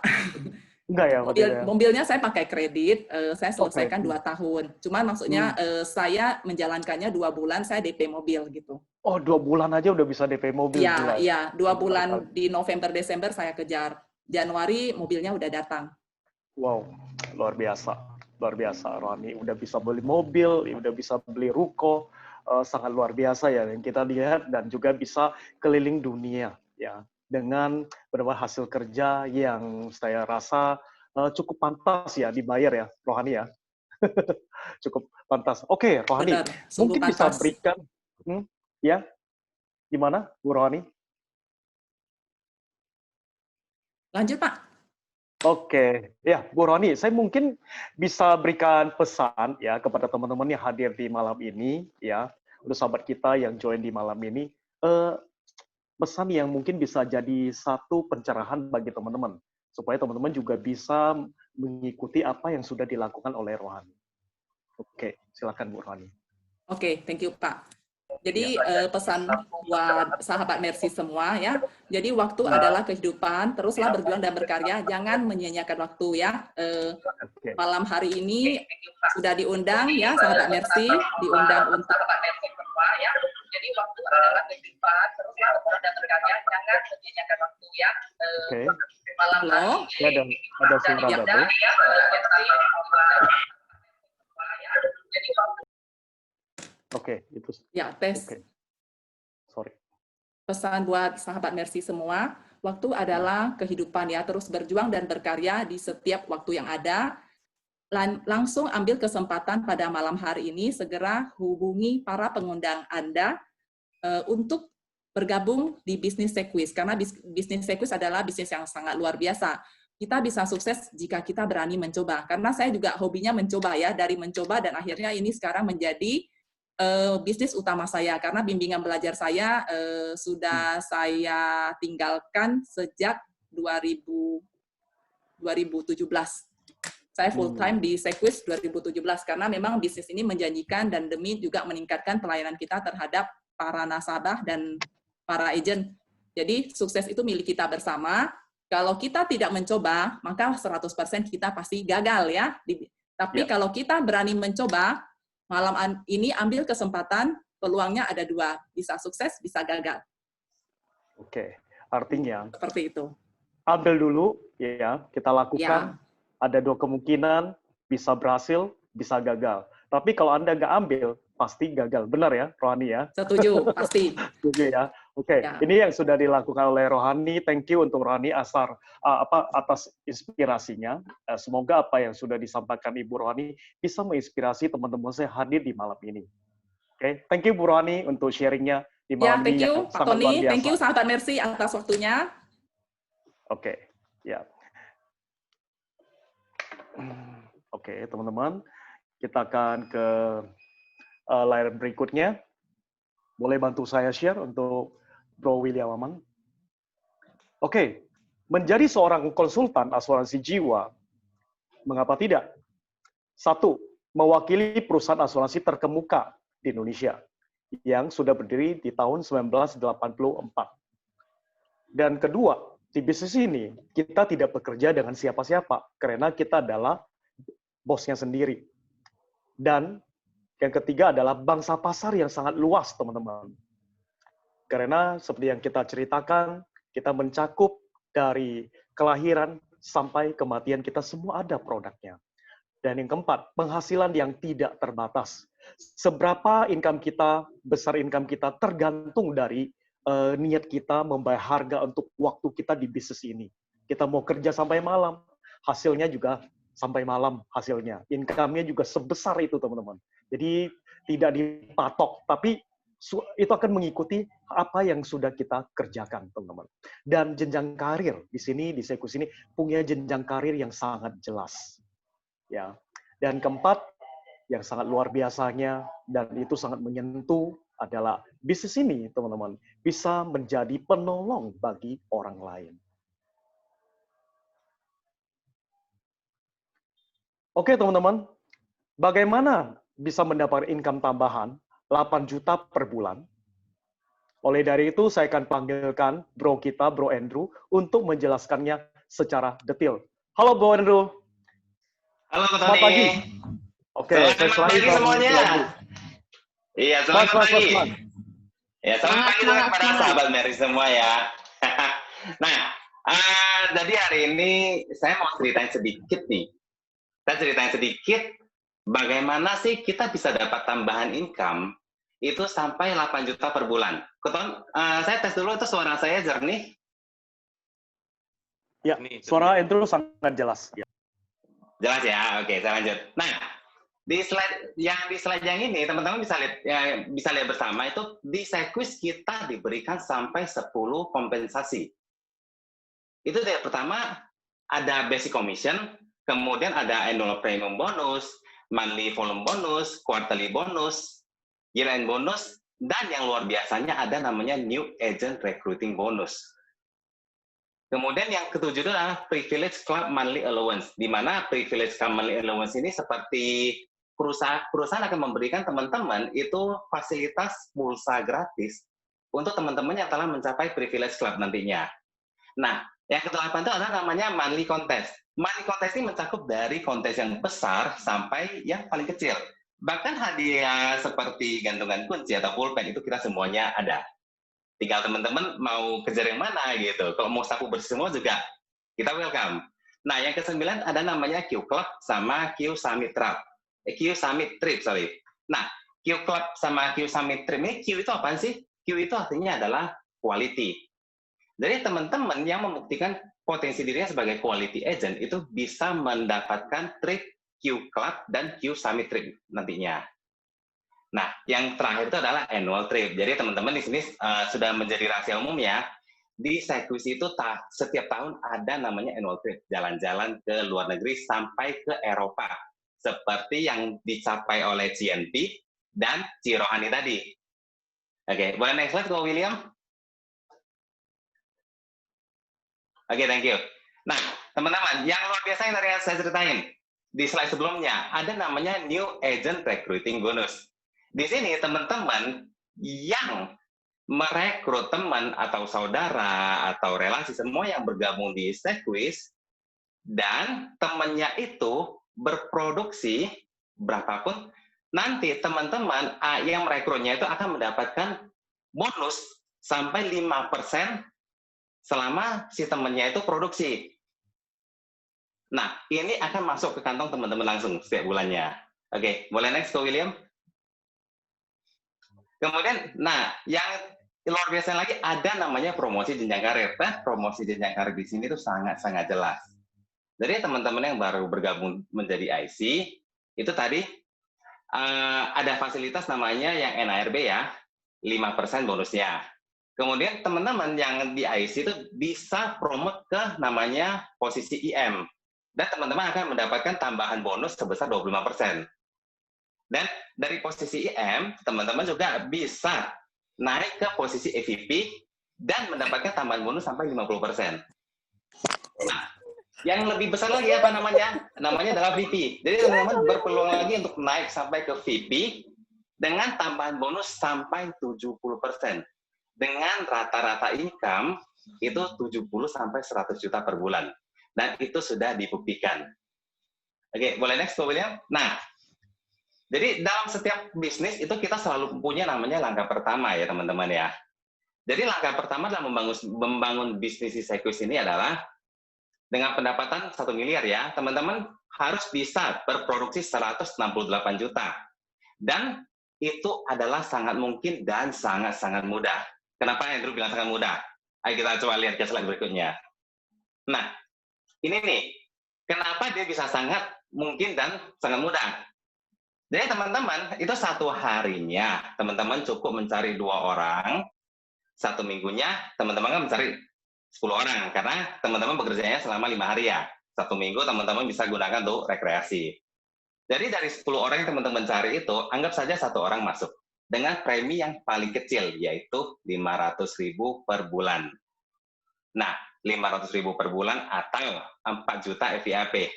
Enggak ya, mobilnya saya pakai kredit, saya selesaikan 2 tahun. Cuman maksudnya saya menjalankannya 2 bulan, saya DP mobil gitu. Oh, 2 bulan aja udah bisa DP mobil? Iya, 2 bulan di November, Desember saya kejar. Januari mobilnya udah datang. Wow, luar biasa Rohani. Udah bisa beli mobil, udah bisa beli ruko, sangat luar biasa ya yang kita lihat, dan juga bisa keliling dunia ya dengan beberapa hasil kerja yang saya rasa cukup pantas ya dibayar ya Rohani ya. Cukup pantas. Oke, Rohani, mungkin pantas. Bisa berikan ya gimana Bu Rohani? Lanjut Pak. Oke, ya Bu Roni, saya mungkin bisa berikan pesan ya kepada teman-teman yang hadir di malam ini ya, untuk sahabat kita yang join di malam ini, pesan yang mungkin bisa jadi satu pencerahan bagi teman-teman, supaya teman-teman juga bisa mengikuti apa yang sudah dilakukan oleh Rohani. Oke, silakan Bu Roni. Oke, thank you Pak. Jadi pesan buat sahabat Mercy semua ya. Jadi waktu adalah kehidupan, teruslah berjuang dan berkarya, jangan menyia-nyiakan waktu ya. Malam hari ini sudah diundang ya sahabat Mercy, diundang untuk sahabat Mercy semua ya. Jadi waktu adalah kehidupan, teruslah berjuang dan berkarya. Jangan menyediakan waktu ya. Oke. Malam Halo? Ya, ada suara double. Oke, itu. Ya, tes. Oke. Sorry. Pesan buat sahabat Mercy semua, waktu adalah kehidupan ya, terus berjuang dan berkarya di setiap waktu yang ada. Langsung ambil kesempatan pada malam hari ini, segera hubungi para pengundang Anda untuk bergabung di bisnis Sequis, karena bisnis Sequis adalah bisnis yang sangat luar biasa. Kita bisa sukses jika kita berani mencoba, karena saya juga hobinya mencoba ya, dari mencoba dan akhirnya ini sekarang menjadi bisnis utama saya, karena bimbingan belajar saya sudah saya tinggalkan sejak 2017. Saya full time di Sequis 2017 karena memang bisnis ini menjanjikan dan demi juga meningkatkan pelayanan kita terhadap para nasabah dan para agent. Jadi sukses itu milik kita bersama. Kalau kita tidak mencoba, maka 100% kita pasti gagal ya. Tapi kalau kita berani mencoba, malam ini ambil kesempatan, peluangnya ada 2, bisa sukses, bisa gagal. Oke, artinya seperti itu. Ambil dulu ya, kita lakukan. Ya. Ada 2 kemungkinan, bisa berhasil, bisa gagal. Tapi kalau Anda nggak ambil, pasti gagal. Benar ya, Rohani ya? Setuju, pasti. Setuju ya. Oke, Ya. Ini yang sudah dilakukan oleh Rohani. Thank you untuk Rohani atas inspirasinya. Semoga apa yang sudah disampaikan Ibu Rohani bisa menginspirasi teman-teman saya hadir di malam ini. Oke, thank you Bu Rohani untuk sharingnya di malam thank ini you yang Pak sangat luar Tony, biasa. thank you sahabat Mercy atas waktunya. Oke, ya. Oke, teman-teman, kita akan ke layar berikutnya. Boleh bantu saya share untuk Bro William Aman? Oke, menjadi seorang konsultan asuransi jiwa, mengapa tidak? 1, mewakili perusahaan asuransi terkemuka di Indonesia yang sudah berdiri di tahun 1984. Dan kedua, di bisnis ini kita tidak bekerja dengan siapa-siapa karena kita adalah bosnya sendiri. Dan yang ketiga adalah bangsa pasar yang sangat luas, teman-teman. Karena seperti yang kita ceritakan, kita mencakup dari kelahiran sampai kematian kita semua ada produknya. Dan yang keempat, penghasilan yang tidak terbatas. Seberapa income kita, besar income kita tergantung dari niat kita membayar harga untuk waktu kita di bisnis ini. Kita mau kerja sampai malam, hasilnya juga sampai malam hasilnya. Income-nya juga sebesar itu, teman-teman. Jadi tidak dipatok, tapi itu akan mengikuti apa yang sudah kita kerjakan, teman-teman. Dan jenjang karir di sini, di Sequis ini, punya jenjang karir yang sangat jelas. Ya. Dan keempat, yang sangat luar biasanya, dan itu sangat menyentuh, adalah bisnis ini, teman-teman, bisa menjadi penolong bagi orang lain. Oke, teman-teman, bagaimana bisa mendapat income tambahan 8 juta per bulan? Oleh dari itu, saya akan panggilkan bro kita, Bro Andrew, untuk menjelaskannya secara detail. Halo, Bro Andrew. Halo, Tony. Selamat pagi. Oke, saya selamat pagi semuanya. Iya, selamat pagi. Ya, selamat pagi juga kepada sahabat Mary semua ya. Nah, jadi hari ini saya mau ceritain sedikit nih. Saya ceritain sedikit bagaimana sih kita bisa dapat tambahan income itu sampai 8 juta per bulan. Keton, saya tes dulu itu suara saya jernih. Ya, suara Andrew sangat jelas. Ya. Jelas ya, oke, saya lanjut. Nah, di slide yang ini teman-teman bisa lihat bersama itu di Sequis kita diberikan sampai 10 kompensasi. Itu yang pertama ada basic commission, kemudian ada annual premium bonus, monthly volume bonus, quarterly bonus, year end bonus, dan yang luar biasanya ada namanya new agent recruiting bonus. Kemudian yang ketujuh adalah privilege club monthly allowance, di mana privilege club monthly allowance ini seperti perusahaan akan memberikan teman-teman itu fasilitas pulsa gratis untuk teman-teman yang telah mencapai privilege club nantinya. Nah, yang ke-8 itu adalah namanya monthly contest. Monthly contest ini mencakup dari kontes yang besar sampai yang paling kecil. Bahkan hadiah seperti gantungan kunci atau pulpen itu kita semuanya ada. Tinggal teman-teman mau kejar yang mana gitu. Kalau mau sapu bersih semua juga kita welcome. Nah, yang ke-9 ada namanya Q Club sama Q Summit Trip. Q Summit Trip, sorry. Nah, Q Club sama Q Summit Trip ini, Q itu apa sih? Q itu artinya adalah quality. Jadi teman-teman yang membuktikan potensi dirinya sebagai quality agent itu bisa mendapatkan trip Q Club dan Q Summit Trip nantinya. Nah, yang terakhir itu adalah annual trip. Jadi teman-teman di sini sudah menjadi rahasia umum ya. Di Sequis itu setiap tahun ada namanya annual trip, jalan-jalan ke luar negeri sampai ke Eropa, seperti yang dicapai oleh CNP dan Cirohani tadi. Oke, boleh next slide, Ko William? Oke, thank you. Nah, teman-teman, yang luar biasa yang tadi saya ceritain, di slide sebelumnya, ada namanya New Agent Recruiting Bonus. Di sini, teman-teman yang merekrut teman atau saudara atau relasi semua yang bergabung di Sequis dan temannya itu berproduksi berapapun, nanti teman-teman yang merekrutnya itu akan mendapatkan bonus sampai 5% selama si temannya itu produksi. Nah, ini akan masuk ke kantong teman-teman langsung setiap bulannya. Oke, boleh next ke William? Kemudian, nah, yang luar biasa lagi ada namanya promosi jenjang karir. Nah, promosi jenjang karir di sini tuh sangat-sangat jelas. Jadi teman-teman yang baru bergabung menjadi IC, itu tadi ada fasilitas namanya yang NARB ya, 5% bonusnya. Kemudian teman-teman yang di IC itu bisa promote ke namanya posisi IM. Dan teman-teman akan mendapatkan tambahan bonus sebesar 25%. Dan dari posisi IM, teman-teman juga bisa naik ke posisi EVP dan mendapatkan tambahan bonus sampai 50%. Nah, yang lebih besar lagi apa namanya? Namanya adalah VP. Jadi teman-teman berpeluang lagi untuk naik sampai ke VP dengan tambahan bonus sampai 70%. Dengan rata-rata income itu 70 sampai 100 juta per bulan. Dan itu sudah dibuktikan. Oke, boleh next, Pak William? Nah, jadi dalam setiap bisnis itu kita selalu punya namanya langkah pertama ya teman-teman ya. Jadi langkah pertama dalam membangun bisnis di Sequis ini adalah dengan pendapatan 1 miliar ya, teman-teman harus bisa berproduksi 168 juta. Dan itu adalah sangat mungkin dan sangat-sangat mudah. Kenapa Andrew bilang sangat mudah? Ayo kita coba lihat ke slide berikutnya. Nah, ini nih, kenapa dia bisa sangat mungkin dan sangat mudah? Jadi teman-teman, itu satu harinya, teman-teman cukup mencari 2 orang, satu minggunya teman-teman kan mencari 10 orang, karena teman-teman bekerjanya selama 5 hari ya. Satu minggu teman-teman bisa gunakan untuk rekreasi. Jadi dari 10 orang yang teman-teman cari itu, anggap saja 1 orang masuk. Dengan premi yang paling kecil, yaitu 500.000 per bulan. Nah, 500.000 per bulan atau 4 juta FYP.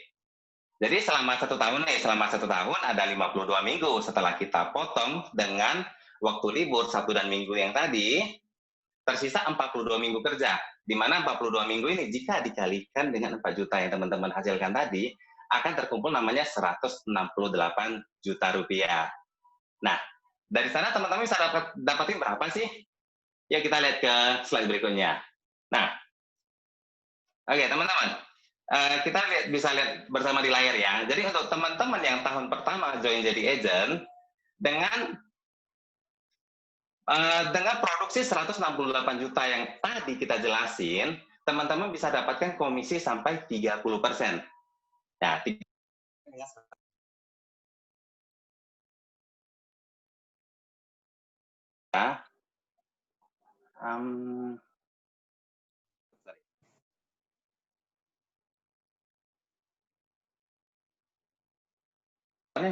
Jadi selama 1 tahun nih, selama 1 tahun ada 52 minggu setelah kita potong dengan waktu libur Sabtu dan Minggu yang tadi, tersisa 42 minggu kerja. Di mana 42 minggu ini jika dikalikan dengan 4 juta yang teman-teman hasilkan tadi, akan terkumpul namanya 168 juta rupiah. Nah, dari sana teman-teman bisa dapatin berapa sih? Ya kita lihat ke slide berikutnya. Nah, oke teman-teman. Kita bisa lihat bersama di layar ya. Jadi untuk teman-teman yang tahun pertama join jadi agent, dengan produksi 168 juta yang tadi kita jelasin, teman-teman bisa dapatkan komisi sampai 30%. Nah,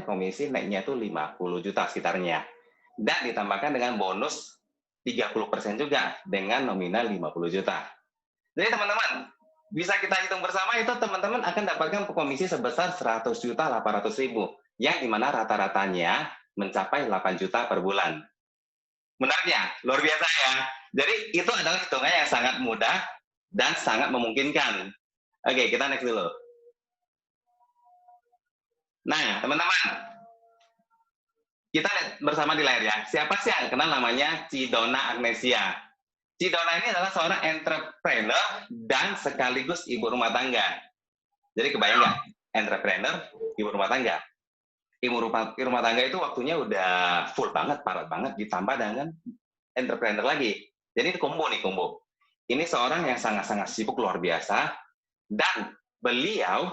komisi naiknya itu 50 juta sekitarnya. Dan ditambahkan dengan bonus 30% juga dengan nominal 50 juta. Jadi teman-teman, bisa kita hitung bersama itu teman-teman akan dapatkan komisi sebesar 100.800.000 yang dimana rata-ratanya mencapai 8 juta per bulan. Menariknya, luar biasa ya. Jadi itu adalah hitungan yang sangat mudah dan sangat memungkinkan. Oke, kita next dulu. Nah, teman-teman, kita lihat bersama di layar ya. Siapa sih yang kenal namanya Cidona Agnesia? Cidona ini adalah seorang entrepreneur dan sekaligus ibu rumah tangga. Jadi kebayang nggak? Entrepreneur, ibu rumah tangga. Ibu rumah tangga itu waktunya udah full banget, parat banget, ditambah dengan entrepreneur lagi. Jadi ini combo. Ini seorang yang sangat-sangat sibuk luar biasa, dan beliau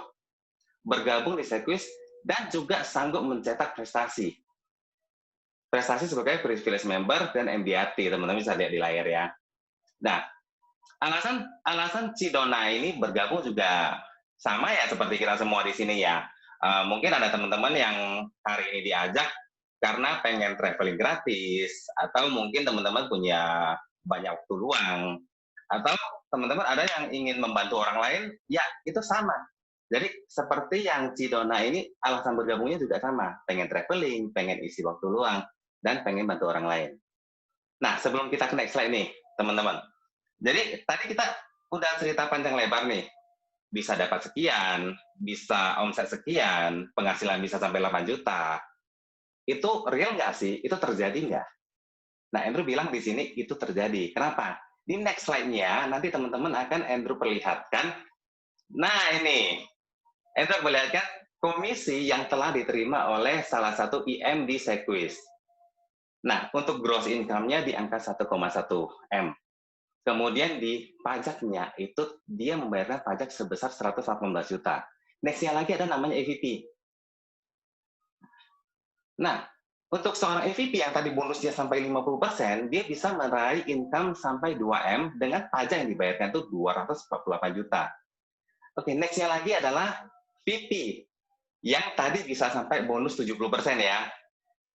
bergabung di Sequis dan juga sanggup mencetak prestasi. Prestasi sebagai privilege member dan MDRT, teman-teman bisa lihat di layar ya. Nah, alasan Cidona ini bergabung juga sama ya seperti kita semua di sini ya. Mungkin ada teman-teman yang hari ini diajak karena pengen traveling gratis, atau mungkin teman-teman punya banyak waktu luang, atau teman-teman ada yang ingin membantu orang lain, ya itu sama. Jadi seperti yang Cidona ini, alasan bergabungnya juga sama, pengen traveling, pengen isi waktu luang, dan pengen bantu orang lain. Nah, sebelum kita ke next slide nih, teman-teman. Jadi tadi kita udah cerita panjang lebar nih, bisa dapat sekian, bisa omset sekian, penghasilan bisa sampai 8 juta. Itu real nggak sih? Itu terjadi nggak? Nah, Andrew bilang di sini itu terjadi. Kenapa? Di next slide-nya, nanti teman-teman akan Andrew perlihatkan. Nah, ini. Andrew perlihatkan komisi yang telah diterima oleh salah satu IM di Sequis. Nah, untuk gross income-nya di angka 1,1 M. Kemudian di pajaknya, itu dia membayarkan pajak sebesar 118 juta. Next-nya lagi ada namanya EVP. Nah, untuk seorang EVP yang tadi bonusnya sampai 50%, dia bisa meraih income sampai 2M dengan pajak yang dibayarkan itu 248 juta. Oke, next-nya lagi adalah VP, yang tadi bisa sampai bonus 70% ya.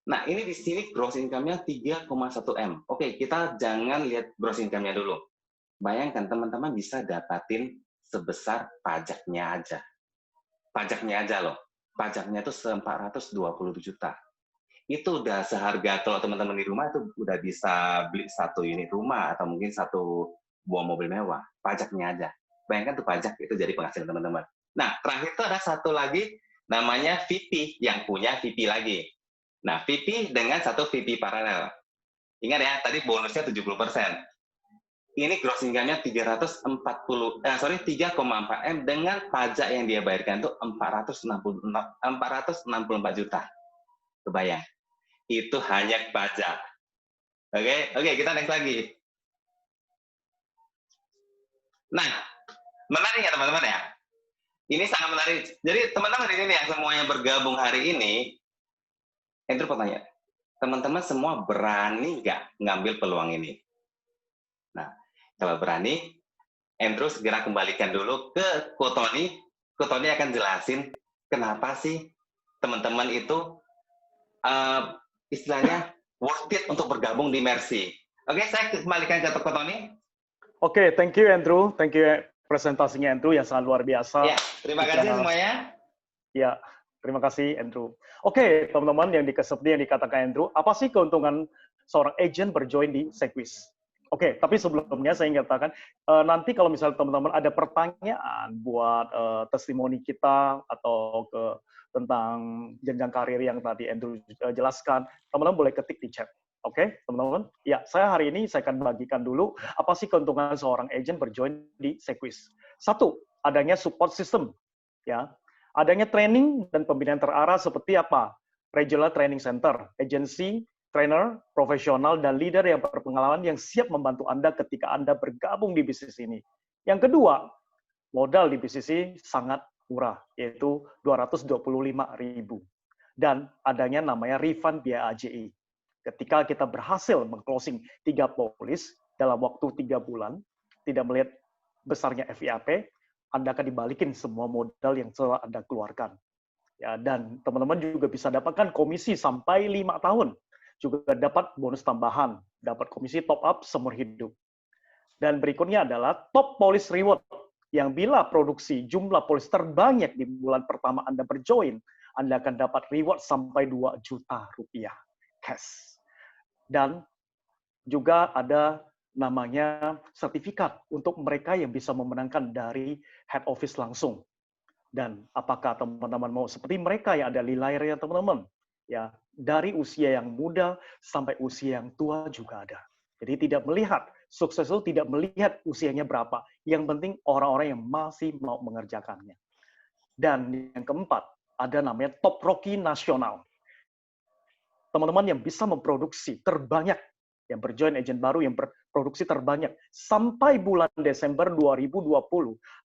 Nah, ini di sini gross income-nya 3,1 M. Oke, kita jangan lihat gross income-nya dulu. Bayangkan teman-teman bisa dapatin sebesar pajaknya aja. Pajaknya aja loh. Pajaknya itu 420 juta. Itu udah seharga, kalau teman-teman di rumah itu udah bisa beli 1 unit rumah atau mungkin 1 buah mobil mewah. Pajaknya aja. Bayangkan tuh pajak itu jadi penghasilan teman-teman. Nah, terakhir itu ada satu lagi namanya VP yang punya VP lagi. Nah, VP dengan satu VP paralel. Ingat ya, tadi bonusnya 70%. Ini gross income-nya 3,4 M dengan pajak yang dia bayarkan itu 464 juta. Kebayang. Itu hanya pajak. Oke, kita next lagi. Nah, menarik ya teman-teman ya? Ini sangat menarik. Jadi teman-teman di sini yang semuanya bergabung hari ini, Andrew pertanyaan, teman-teman semua berani nggak ngambil peluang ini? Nah, kalau berani, Andrew segera kembalikan dulu ke Kotoni. Kotoni akan jelasin kenapa sih teman-teman itu istilahnya worth it untuk bergabung di Mercy. Oke, saya kembalikan ke Kotoni. Oke, thank you Andrew. Thank you presentasinya Andrew yang sangat luar biasa. Ya, terima kasih semuanya. Ya, terima kasih Andrew. Oke, teman-teman yang dikatakan Andrew, apa sih keuntungan seorang agent berjoin di Sequis? Oke, tapi sebelumnya saya ingin katakan, nanti kalau misalnya teman-teman ada pertanyaan buat testimoni kita atau tentang jenjang karir yang tadi Andrew jelaskan, teman-teman boleh ketik di chat. Oke, teman-teman. Ya, saya hari ini saya akan bagikan dulu apa sih keuntungan seorang agent berjoin di Sequis. Satu, adanya support system. Ya, adanya training dan pembinaan terarah seperti apa? Regional Training Center, agency, trainer, profesional, dan leader yang berpengalaman yang siap membantu Anda ketika Anda bergabung di bisnis ini. Yang kedua, modal di bisnis ini sangat murah, yaitu 225.000. Dan adanya namanya refund biaya AJI. Ketika kita berhasil meng-closing 3 polis dalam waktu 3 bulan, tidak melihat besarnya FIAP, Anda akan dibalikin semua modal yang telah Anda keluarkan. Ya, dan teman-teman juga bisa dapatkan komisi sampai 5 tahun. Juga dapat bonus tambahan, dapat komisi top up seumur hidup. Dan berikutnya adalah top police reward, yang bila produksi jumlah polis terbanyak di bulan pertama Anda berjoin, Anda akan dapat reward sampai 2 juta rupiah cash. Dan juga ada namanya sertifikat untuk mereka yang bisa memenangkan dari head office langsung. Dan apakah teman-teman mau seperti mereka yang ada di layarnya teman-teman? Ya, dari usia yang muda sampai usia yang tua juga ada. Jadi tidak melihat sukses itu tidak melihat usianya berapa. Yang penting orang-orang yang masih mau mengerjakannya. Dan yang keempat, ada namanya top rocky nasional. Teman-teman yang bisa memproduksi terbanyak, yang berjoin agent baru yang berproduksi terbanyak sampai bulan Desember 2020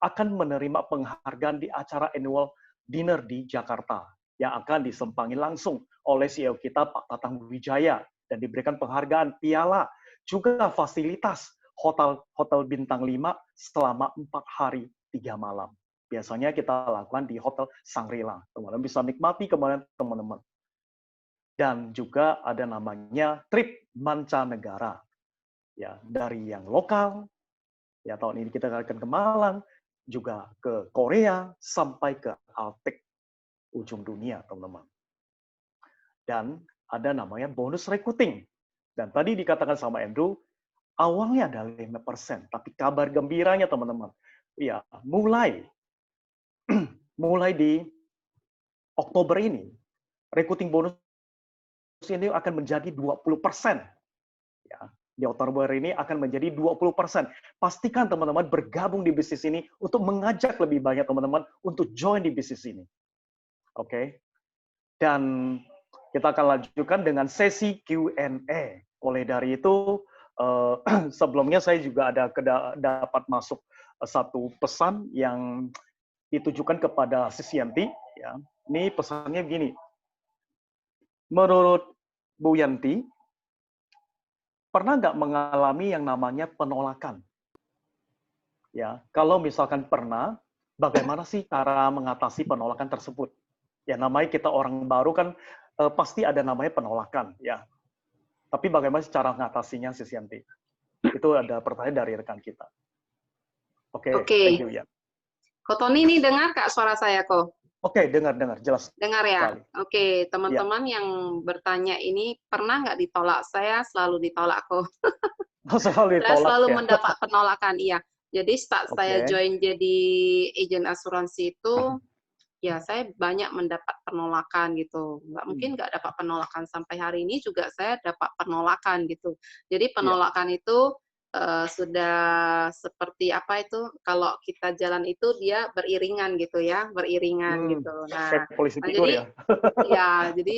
akan menerima penghargaan di acara annual dinner di Jakarta yang akan disempangi langsung oleh CEO kita Pak Tatang Wijaya dan diberikan penghargaan piala juga fasilitas hotel bintang 5 selama 4 hari 3 malam. Biasanya kita lakukan di Hotel Shangri-La. Teman-teman bisa nikmati kemarin teman-teman. Dan juga ada namanya trip mancanegara. Ya, dari yang lokal, ya tahun ini kita akan ke Malang, juga ke Korea, sampai ke Arctic, ujung dunia, teman-teman. Dan ada namanya bonus recruiting. Dan tadi dikatakan sama Andrew, awalnya ada 5%, tapi kabar gembiranya, teman-teman, ya mulai di Oktober ini, recruiting bonus ini akan menjadi 20%. Ya, di Oktober ini akan menjadi 20%. Pastikan teman-teman bergabung di bisnis ini untuk mengajak lebih banyak teman-teman untuk join di bisnis ini. Oke. Dan kita akan lanjutkan dengan sesi Q&A. Oleh dari itu, sebelumnya saya juga dapat masuk satu pesan yang ditujukan kepada Sisyanti. Ya. Ini pesannya begini. Menurut Bu Yanti, pernah nggak mengalami yang namanya penolakan? Ya, kalau misalkan pernah, bagaimana sih cara mengatasi penolakan tersebut? Ya, namanya kita orang baru kan pasti ada namanya penolakan, ya. Tapi bagaimana cara mengatasinya, Sisyanti? Itu ada pertanyaan dari rekan kita. Oke. Thank you ya. Ko Tony ini dengar Kak suara saya kok? Oke, dengar, jelas. Dengar ya? Sekali. Oke, teman-teman yang bertanya ini pernah nggak ditolak? Saya selalu ditolak kok. Selalu ditolak, saya selalu ya? mendapat penolakan, iya. Jadi start saya join jadi agent asuransi itu, ya saya banyak mendapat penolakan gitu. Nggak mungkin nggak dapat penolakan. Sampai hari ini juga saya dapat penolakan gitu. Jadi penolakan itu sudah seperti apa itu, kalau kita jalan itu dia beriringan gitu ya, beriringan gitu. Nah, polisi tidur jadi, ya? ya, jadi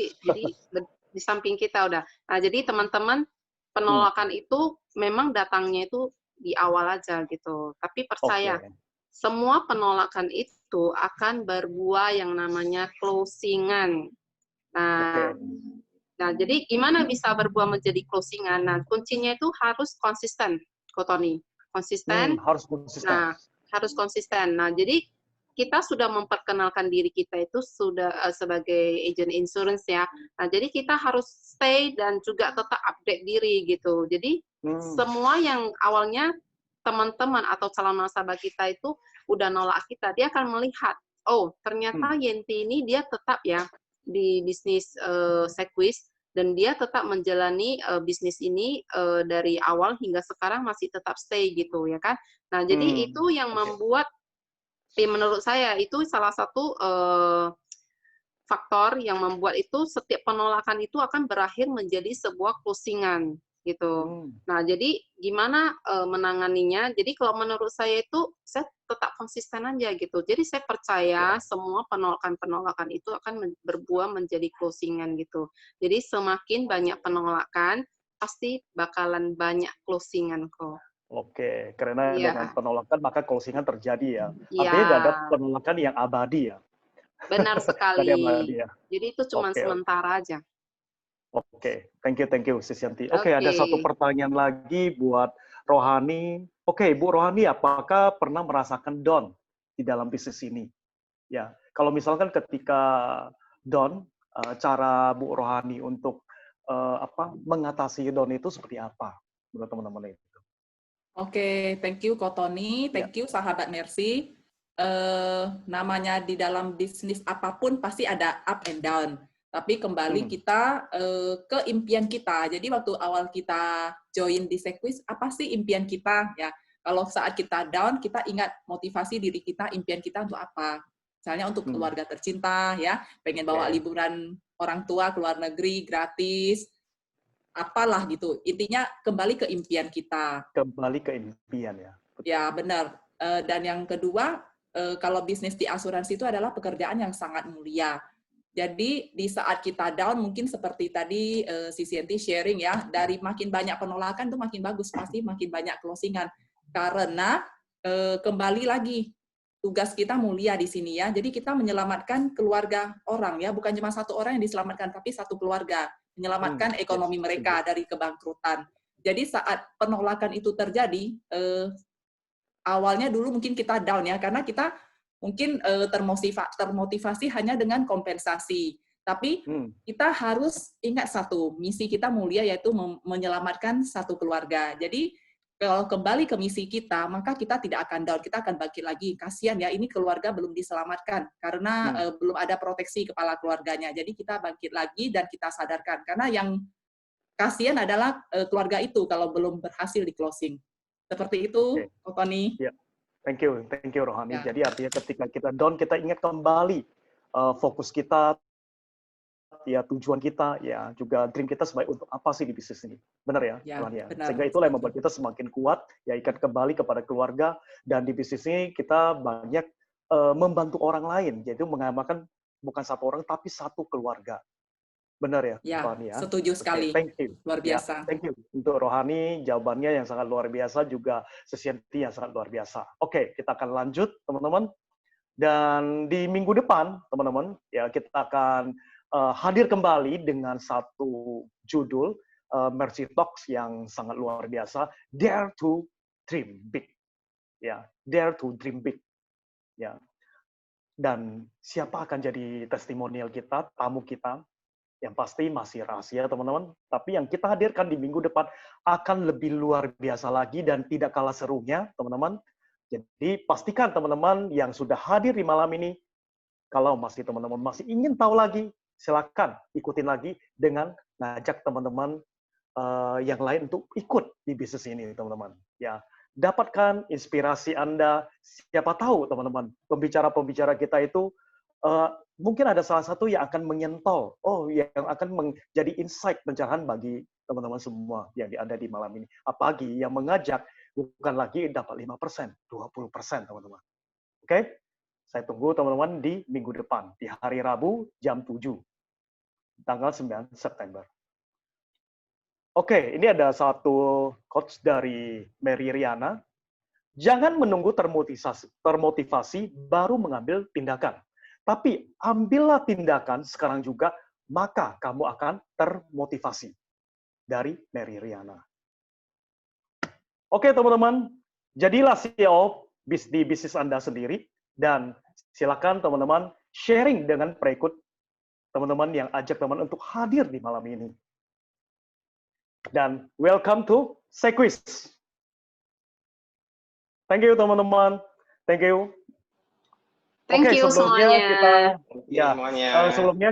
di samping kita udah. Nah, jadi teman-teman, penolakan itu memang datangnya itu di awal aja gitu. Tapi percaya, semua penolakan itu akan berbuah yang namanya closingan. Nah, jadi gimana bisa berbuah menjadi closingan? Nah, kuncinya itu harus konsisten, Ko Tony. Konsisten. Harus konsisten. Nah, harus konsisten. Nah, jadi kita sudah memperkenalkan diri kita itu sudah sebagai agent insurance ya. Nah, jadi kita harus stay dan juga tetap update diri gitu. Jadi semua yang awalnya teman-teman atau calon nasabah kita itu udah nolak kita, dia akan melihat, oh ternyata Yenti ini dia tetap ya di bisnis Sequis dan dia tetap menjalani bisnis ini dari awal hingga sekarang masih tetap stay gitu ya kan. Nah, jadi itu yang membuat menurut saya itu salah satu faktor yang membuat itu setiap penolakan itu akan berakhir menjadi sebuah closingan gitu. Nah, jadi gimana menanganinya? Jadi kalau menurut saya itu saya tetap konsisten aja gitu. Jadi saya percaya semua penolakan-penolakan itu akan berbuah menjadi closingan gitu. Jadi semakin banyak penolakan, pasti bakalan banyak closingan kok. Oke, karena dengan penolakan maka closingan terjadi ya. Artinya nggak ada penolakan yang abadi ya. Benar sekali. Ya. Jadi itu cuma sementara aja. Oke, thank you Sisyanti. Oke, ada satu pertanyaan lagi buat Rohani. Oke, Bu Rohani, apakah pernah merasakan down di dalam bisnis ini? Ya, kalau misalkan ketika down, cara Bu Rohani untuk mengatasi down itu seperti apa menurut teman-teman itu? Oke, thank you Ko Tony, thank you sahabat Mercy. Namanya di dalam bisnis apapun pasti ada up and down. Tapi kembali kita ke impian kita. Jadi waktu awal kita join di Sequis, apa sih impian kita? Ya, kalau saat kita down, kita ingat motivasi diri kita, impian kita untuk apa? Misalnya untuk keluarga tercinta, ya, pengen bawa liburan orang tua ke luar negeri gratis. apalah gitu. Intinya kembali ke impian kita. Kembali ke impian ya. Ya, benar. Dan yang kedua, kalau bisnis di asuransi itu adalah pekerjaan yang sangat mulia. Jadi di saat kita down, mungkin seperti tadi si Sienti sharing ya, dari makin banyak penolakan itu makin bagus, pasti makin banyak closingan. Karena kembali lagi, tugas kita mulia di sini ya. Jadi kita menyelamatkan keluarga orang ya, bukan cuma satu orang yang diselamatkan, tapi satu keluarga. Menyelamatkan ekonomi mereka dari kebangkrutan. Jadi saat penolakan itu terjadi, awalnya dulu mungkin kita down ya, karena kita mungkin termotivasi hanya dengan kompensasi. Tapi kita harus ingat satu, misi kita mulia yaitu menyelamatkan satu keluarga. Jadi kalau kembali ke misi kita, maka kita tidak akan down, kita akan bangkit lagi. Kasihan ya, ini keluarga belum diselamatkan karena belum ada proteksi kepala keluarganya. Jadi kita bangkit lagi dan kita sadarkan. Karena yang kasihan adalah keluarga itu kalau belum berhasil di closing. Seperti itu, Ko Tony. Yeah. Thank you Rohani. Jadi artinya ketika kita down, kita ingat kembali fokus kita, ya tujuan kita, ya juga dream kita sebaik untuk apa sih di bisnis ini. Benar ya, Rohani ya. Benar. Sehingga itulah yang membuat kita semakin kuat, ya ikat kembali kepada keluarga, dan di bisnis ini kita banyak membantu orang lain, yaitu mengamalkan bukan satu orang tapi satu keluarga. Benar ya, Rohani ya. Setuju sekali. Thank you. Luar biasa. Thank you untuk Rohani, jawabannya yang sangat luar biasa, juga Sienti yang sangat luar biasa. Oke, kita akan lanjut teman-teman. Dan di minggu depan, teman-teman, ya kita akan hadir kembali dengan satu judul Mercy Talks yang sangat luar biasa, Dare to Dream Big. Ya, Dare to Dream Big. Ya. Dan siapa akan jadi testimonial kita, tamu kita? Yang pasti masih rahasia, teman-teman. Tapi yang kita hadirkan di minggu depan akan lebih luar biasa lagi dan tidak kalah serunya, teman-teman. Jadi pastikan teman-teman yang sudah hadir di malam ini, kalau teman-teman masih ingin tahu lagi, silakan ikutin lagi dengan ngajak teman-teman yang lain untuk ikut di bisnis ini, teman-teman. Ya, dapatkan inspirasi Anda. Siapa tahu, teman-teman, pembicara-pembicara kita itu mungkin ada salah satu yang akan menyentol, yang akan menjadi insight pencerahan bagi teman-teman semua yang ada di malam ini. Apalagi yang mengajak bukan lagi dapat 5%, 20%, teman-teman. Oke? Saya tunggu teman-teman di minggu depan, di hari Rabu jam 7, tanggal 9 September. Oke, ini ada satu quotes dari Mary Riana. Jangan menunggu termotivasi baru mengambil tindakan. Tapi ambillah tindakan sekarang juga, maka kamu akan termotivasi. Dari Mary Riana. Oke teman-teman, jadilah CEO di bisnis Anda sendiri, dan silakan teman-teman sharing dengan perekut teman-teman yang ajak teman untuk hadir di malam ini. Dan welcome to Sequis. Thank you teman-teman. Thank you. Thank you sebelumnya semuanya. Sebelumnya